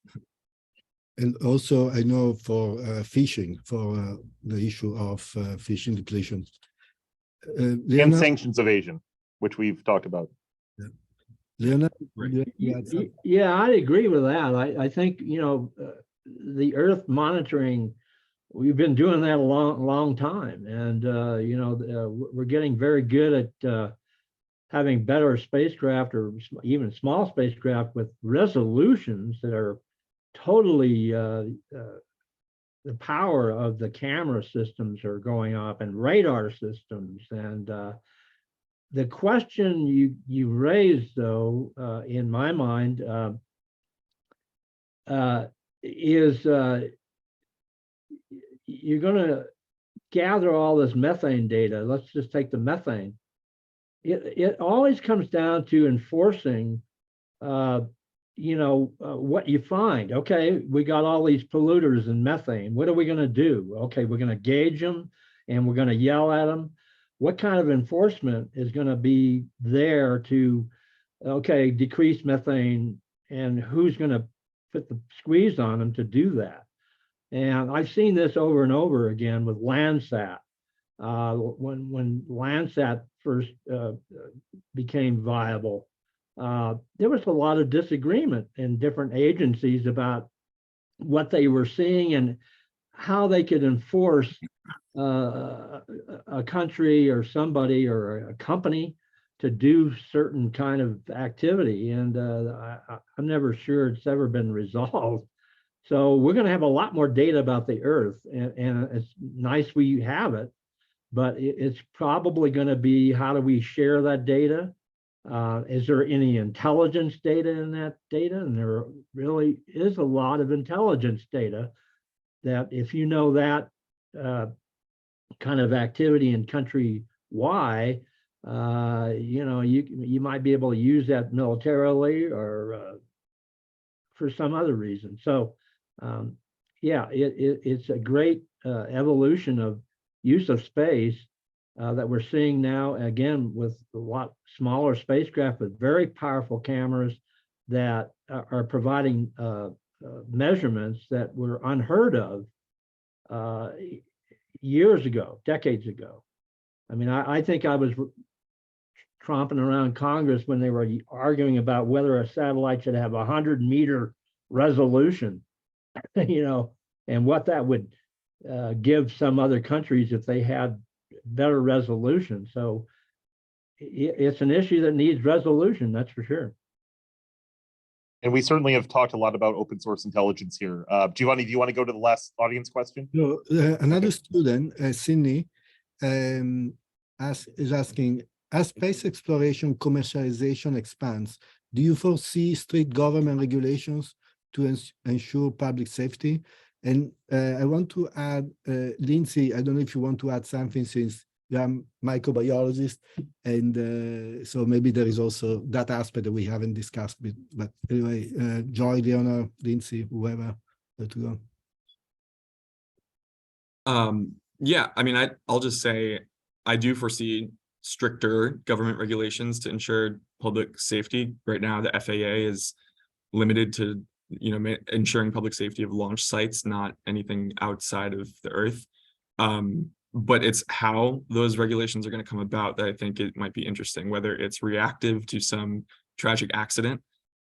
Speaker 1: And also, I know for fishing, for the issue of fishing depletion.
Speaker 2: And sanctions evasion, which we've talked about.
Speaker 1: Leonard?
Speaker 4: Right.
Speaker 3: Yeah, I agree with that. I think, the Earth monitoring, we've been doing that a long time. And, we're getting very good at having better spacecraft, or even small spacecraft, with resolutions that are totally, the power of the camera systems are going up, and radar systems. And the question you raised, though, in my mind, is you're going to gather all this methane data. Let's just take the methane. It always comes down to enforcing what you find. Okay, we got all these polluters and methane. What are we going to do? Okay, we're going to gauge them and we're going to yell at them. What kind of enforcement is going to be there to, okay, decrease methane, and who's going to put the squeeze on them to do that? And I've seen this over and over again with Landsat. When Landsat first became viable, there was a lot of disagreement in different agencies about what they were seeing and how they could enforce a country or somebody or a company to do certain kind of activity. And I'm never sure it's ever been resolved. So we're going to have a lot more data about the Earth, and it's nice we have it, but it's probably going to be, how do we share that data? Is there any intelligence data in that data? And there really is a lot of intelligence data that, if you know that kind of activity in country Y, you might be able to use that militarily or for some other reason. So yeah, it's a great evolution of use of space that we're seeing now, again, with a lot smaller spacecraft, but very powerful cameras that are providing measurements that were unheard of years ago, decades ago. I mean, I think I was tromping around Congress when they were arguing about whether a satellite should have 100-meter resolution, and what that would give some other countries if they had better resolution. So it's an issue that needs resolution, that's for sure.
Speaker 2: And we certainly have talked a lot about open source intelligence here. Giovanni, do you want to go to the last audience question?
Speaker 1: No, another student, Sydney, is asking, as space exploration commercialization expands, do you foresee strict government regulations to ensure public safety? And I want to add, Lindsay, I don't know if you want to add something, since you are a microbiologist, and so maybe there is also that aspect that we haven't discussed. But anyway, Joy, Leonard, Lindsay, whoever, to go.
Speaker 4: Yeah, I mean, I'll just say I do foresee stricter government regulations to ensure public safety. Right now, the FAA is limited to ensuring public safety of launch sites, not anything outside of the Earth. But it's how those regulations are going to come about that I think it might be interesting, whether it's reactive to some tragic accident,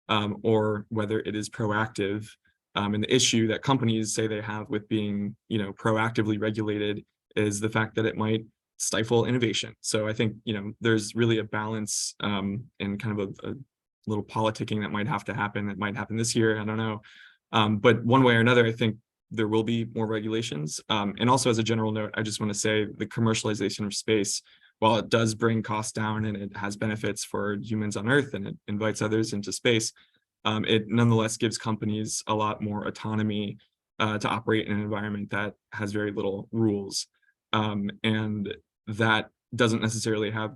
Speaker 4: or whether it is proactive. And the issue that companies say they have with being, proactively regulated is the fact that it might stifle innovation. So I think, there's really a balance and kind of a little politicking that might have to happen. That might happen this year, I don't know. But one way or another, I think there will be more regulations. And also, as a general note, I just want to say the commercialization of space, while it does bring costs down and it has benefits for humans on Earth and it invites others into space, it nonetheless gives companies a lot more autonomy to operate in an environment that has very little rules. And that doesn't necessarily have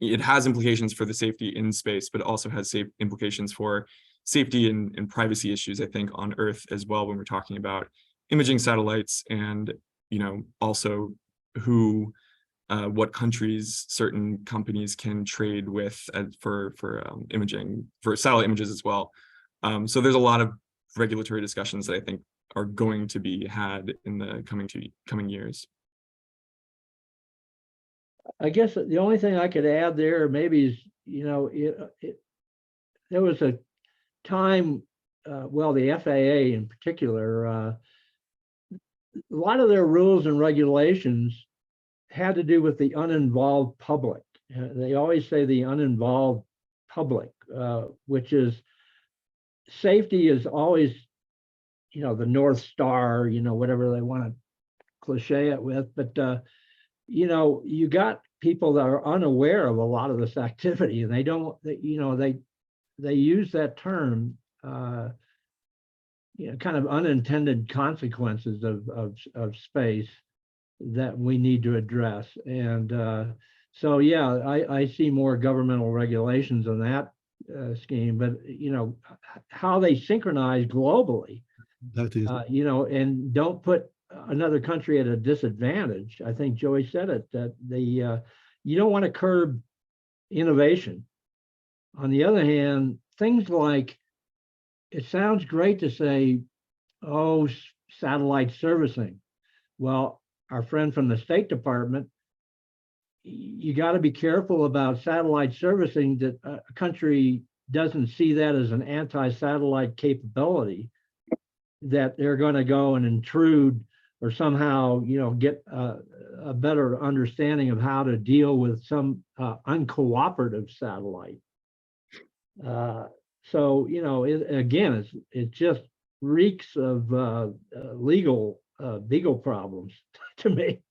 Speaker 4: it has implications for the safety in space, but it also has implications for safety and privacy issues, I think, on Earth as well, when we're talking about imaging satellites and, also what countries certain companies can trade with for imaging, for satellite images as well. So there's a lot of regulatory discussions that I think are going to be had in the coming years.
Speaker 3: I guess the only thing I could add there maybe is, there was a time, the FAA in particular, a lot of their rules and regulations had to do with the uninvolved public. They always say the uninvolved public, which is, safety is always, the North Star, whatever they want to cliche it with. But, you got people that are unaware of a lot of this activity, and they don't, they use that term, kind of unintended consequences of space that we need to address. And so, yeah, I see more governmental regulations on that scheme, but how they synchronize globally,
Speaker 1: That is,
Speaker 3: and don't put another country at a disadvantage. I think Joey said it, that you don't want to curb innovation. On the other hand, things like, it sounds great to say, oh, satellite servicing. Well, our friend from the State Department, you got to be careful about satellite servicing, that a country doesn't see that as an anti-satellite capability, that they're going to go and intrude or somehow, get a better understanding of how to deal with some uncooperative satellite. So, it just reeks of legal problems to me.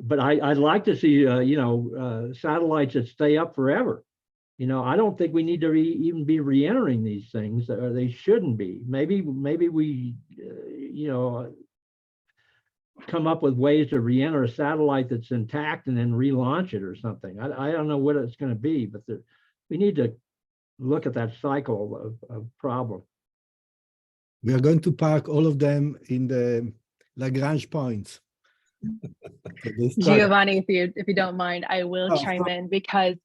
Speaker 3: But I'd like to see, satellites that stay up forever. I don't think we need to even be re-entering these things, or they shouldn't be. Maybe we, come up with ways to re-enter a satellite that's intact and then relaunch it or something. I don't know what it's going to be, but we need to look at that cycle of problem.
Speaker 1: we are going to park all of them in the Lagrange points.
Speaker 5: Giovanni, if you don't mind, I will
Speaker 1: Oh,
Speaker 5: chime in, because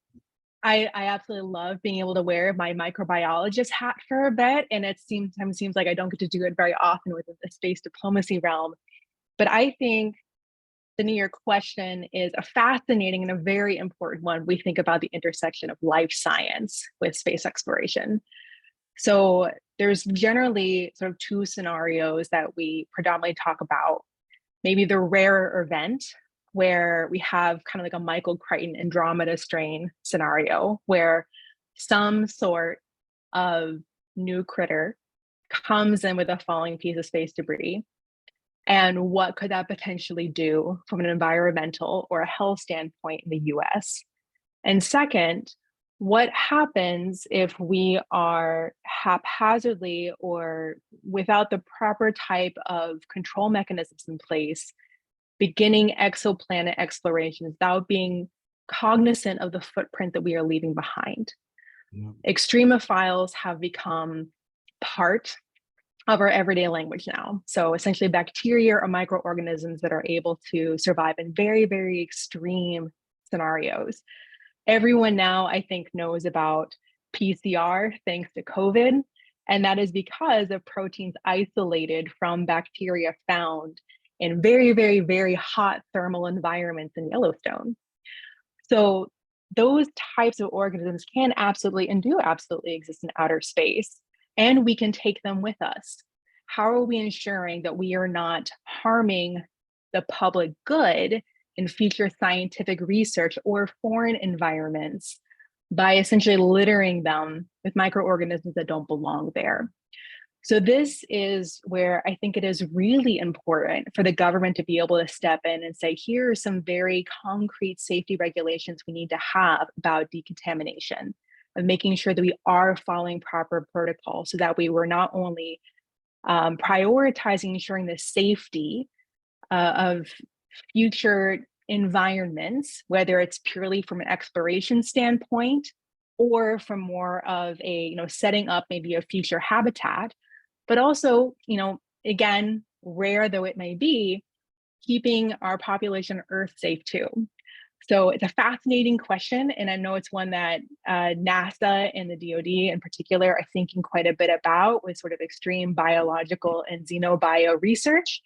Speaker 5: I absolutely love being able to wear my microbiologist hat for a bit, and it seems like I don't get to do it very often within the space diplomacy realm. But I think the New York question is a fascinating and a very important one. We think about the intersection of life science with space exploration. So there's generally sort of two scenarios that we predominantly talk about. Maybe the rare event where we have kind of like a Michael Crichton Andromeda strain scenario, where some sort of new critter comes in with a falling piece of space debris. And what could that potentially do from an environmental or a health standpoint in the US? And second, what happens if we are haphazardly or without the proper type of control mechanisms in place, beginning exoplanet exploration without being cognizant of the footprint that we are leaving behind? Yeah. Extremophiles have become part of our everyday language now. So essentially bacteria or microorganisms that are able to survive in very, very extreme scenarios. Everyone now, I think, knows about PCR thanks to COVID, and that is because of proteins isolated from bacteria found in very, very, very hot thermal environments in Yellowstone. So those types of organisms can absolutely and do absolutely exist in outer space, and we can take them with us. How are we ensuring that we are not harming the public good in future scientific research or foreign environments by essentially littering them with microorganisms that don't belong there? So this is where I think it is really important for the government to be able to step in and say, here are some very concrete safety regulations we need to have about decontamination, of making sure that we are following proper protocols so that we were not only prioritizing ensuring the safety of future environments, whether it's purely from an exploration standpoint or from more of a, setting up maybe a future habitat, but also, again, rare though it may be, keeping our population on Earth safe too. So it's a fascinating question, and I know it's one that NASA and the DoD in particular are thinking quite a bit about, with sort of extreme biological and xenobio research.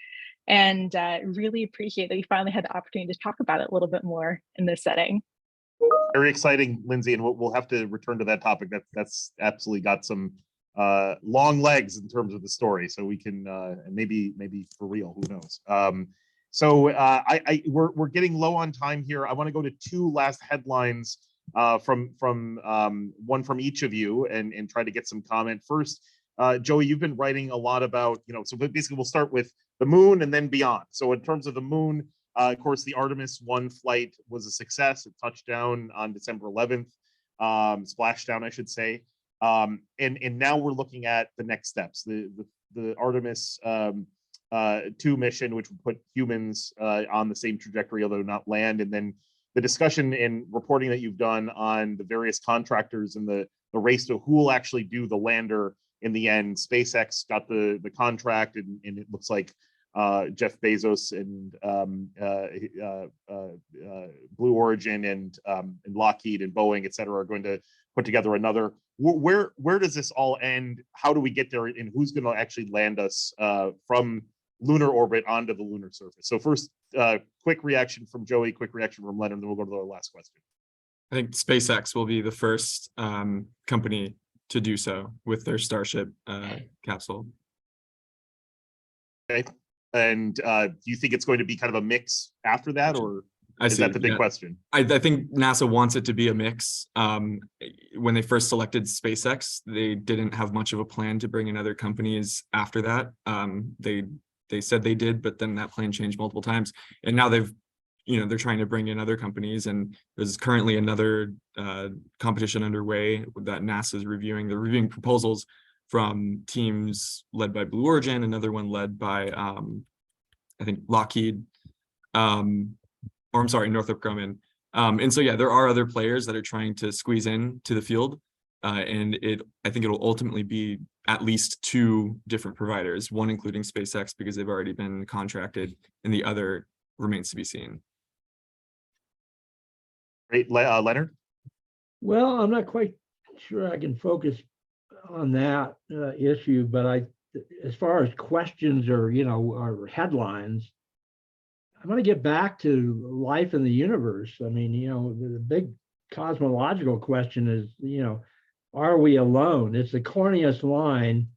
Speaker 5: And really appreciate that we finally had the opportunity to talk about it a little bit more in this setting.
Speaker 2: Very exciting, Lindsay, and we'll have to return to that topic. That's absolutely got some long legs in terms of the story, so we can maybe for real, who knows. So we're getting low on time here. I want to go to two last headlines from one from each of you and try to get some comment. First, Joey, you've been writing a lot about, so basically we'll start with the moon and then beyond. So in terms of the moon, of course, the Artemis 1 flight was a success. It touched down on December 11th, splashdown, I should say. And now we're looking at the next steps, the Artemis 2 mission, which would put humans on the same trajectory, although not land. And then the discussion and reporting that you've done on the various contractors and the the race to who will actually do the lander in the end. SpaceX got the contract, and it looks like Jeff Bezos and Blue Origin and Lockheed and Boeing, et cetera, are going to put together another. Where does this all end? How do we get there, and who's going to actually land us from lunar orbit onto the lunar surface? So first, quick reaction from Joey, quick reaction from Leonard, and then we'll go to the last question.
Speaker 4: I think SpaceX will be the first company to do so with their Starship capsule.
Speaker 2: Okay. And do you think it's going to be kind of a mix after that, or is that the big question?
Speaker 4: I think NASA wants it to be a mix. When they first selected SpaceX, they didn't have much of a plan to bring in other companies after that. They said they did, but then that plan changed multiple times. And now they're trying to bring in other companies, and there's currently another competition underway that NASA is reviewing. They're reviewing proposals from teams led by Blue Origin, another one led by I think Lockheed, Northrop Grumman. And so, yeah, there are other players that are trying to squeeze in to the field. And I think it'll ultimately be at least 2 different providers, one including SpaceX because they've already been contracted, and the other remains to be seen.
Speaker 2: Great. Leonard?
Speaker 3: Well, I'm not quite sure I can focus on that issue, but as far as questions or headlines, I'm going to get back to life in the universe. I mean, the big cosmological question is, are we alone? It's the corniest line,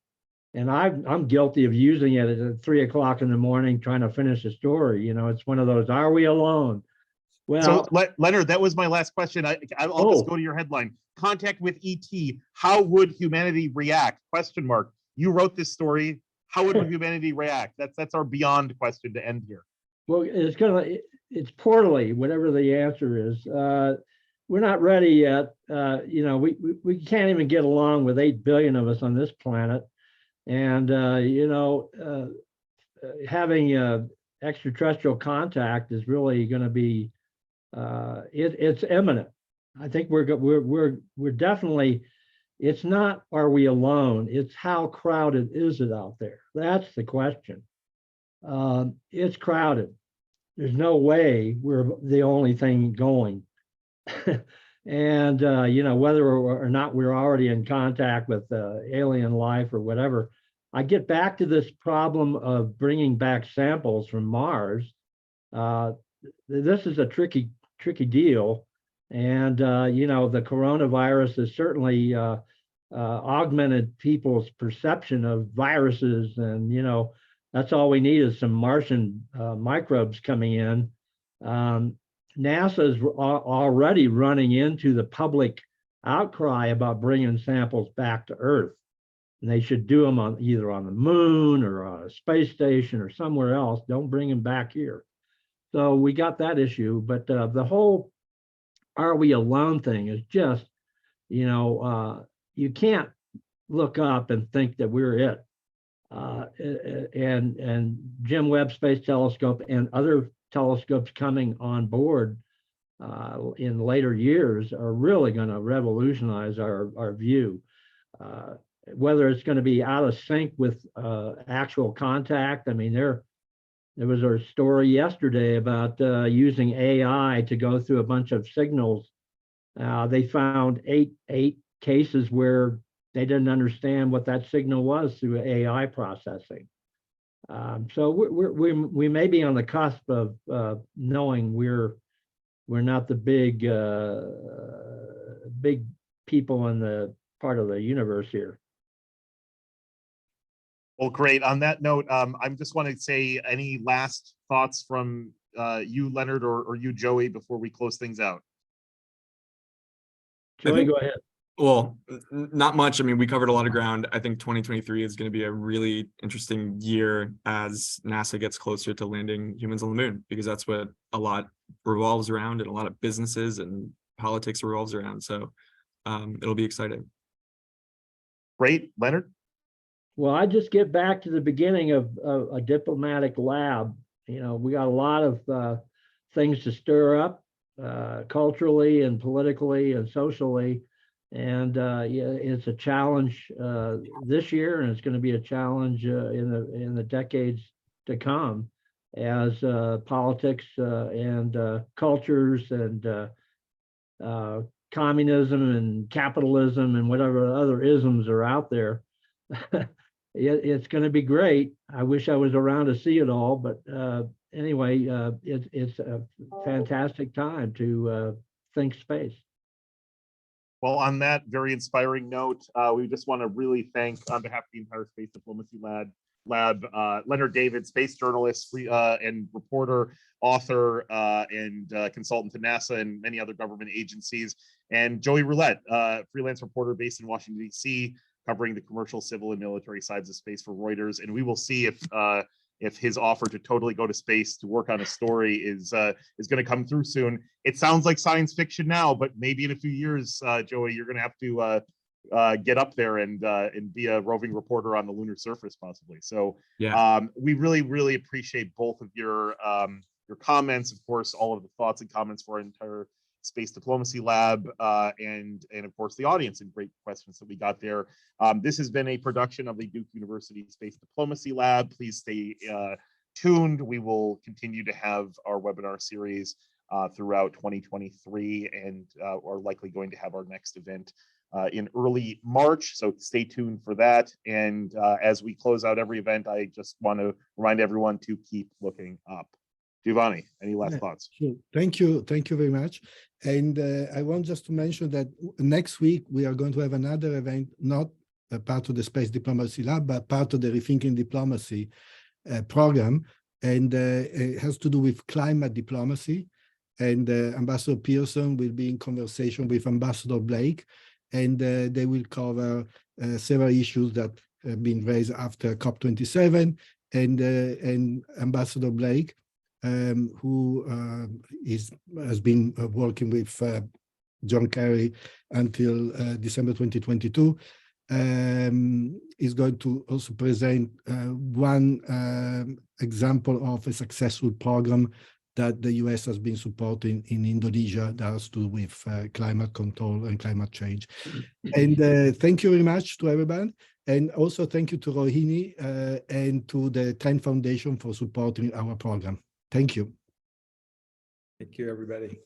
Speaker 3: and I'm guilty of using it at 3 o'clock in the morning trying to finish a story. It's one of those, are we alone? Well,
Speaker 2: so Leonard, that was my last question. I'll just go to your headline. Contact with ET. How would humanity react? Question mark. You wrote this story. How would humanity react? That's our beyond question to end here.
Speaker 3: Well, it's poorly, whatever the answer is. We're not ready yet. We can't even get along with 8 billion of us on this planet. And, having extraterrestrial contact is really going to be, it's imminent. I think we're definitely, it's not, are we alone? It's how crowded is it out there? That's the question. It's crowded. There's no way we're the only thing going. And, whether or not we're already in contact with alien life or whatever, I get back to this problem of bringing back samples from Mars. This is a tricky deal. And, the coronavirus has certainly augmented people's perception of viruses. And, that's all we need is some Martian microbes coming in. NASA is already running into the public outcry about bringing samples back to Earth. And they should do them either on the moon or on a space station or somewhere else. Don't bring them back here. So we got that issue. But the whole are we alone thing is just, you can't look up and think that we're it. And Jim Webb Space Telescope and other telescopes coming on board in later years are really going to revolutionize our view. Whether it's going to be out of sync with actual contact. I mean, there was a story yesterday about using AI to go through a bunch of signals. They found eight cases where they didn't understand what that signal was through AI processing. So we may be on the cusp of knowing we're not the big people in the part of the universe here.
Speaker 2: Well, great. On that note, I just want to say any last thoughts from you, Leonard, or you, Joey, before we close things out?
Speaker 3: Joey, go ahead.
Speaker 4: Well, not much. I mean, we covered a lot of ground. I think 2023 is going to be a really interesting year as NASA gets closer to landing humans on the moon, because that's what a lot revolves around, and a lot of businesses and politics revolves around. So it'll be exciting. Great. Leonard?
Speaker 3: Well, I just get back to the beginning of a diplomatic lab. We got a lot of things to stir up culturally and politically and socially. And yeah, it's a challenge this year, and it's going to be a challenge in the decades to come, as politics and cultures and communism and capitalism and whatever other isms are out there. It's going to be great. I wish I was around to see it all, but anyway, it's a fantastic time to think space.
Speaker 2: Well, on that very inspiring note, we just want to really thank, on behalf of the entire Space Diplomacy Lab, Leonard David, space journalist, and reporter, author, and consultant to NASA and many other government agencies, and Joey Roulette, freelance reporter based in Washington, D.C., covering the commercial, civil, and military sides of space for Reuters. And we will see if his offer to totally go to space to work on a story is going to come through soon. It sounds like science fiction now, but maybe in a few years, Joey, you're going to have to get up there and be a roving reporter on the lunar surface, possibly. So
Speaker 4: Yeah.
Speaker 2: we really, really appreciate both of your comments, of course, all of the thoughts and comments for our entire Space Diplomacy Lab, and of course the audience and great questions that we got there. This has been a production of the Duke University Space Diplomacy Lab. Please stay tuned. We will continue to have our webinar series throughout 2023, and are likely going to have our next event in early March. So stay tuned for that. And as we close out every event, I just want to remind everyone to keep looking up. Giovanni, any last thoughts?
Speaker 1: Sure. Thank you very much. And I want just to mention that next week we are going to have another event, not a part of the Space Diplomacy Lab, but part of the Rethinking Diplomacy program, and it has to do with climate diplomacy. And Ambassador Pearson will be in conversation with Ambassador Blake, and they will cover several issues that have been raised after COP27, and Ambassador Blake, who has been working with John Kerry until December 2022, is going to also present one example of a successful program that the US has been supporting in Indonesia that has to do with climate control and climate change. And thank you very much to everyone. And also thank you to Rohini and to the Trend Foundation for supporting our program. Thank you.
Speaker 6: Thank you, everybody.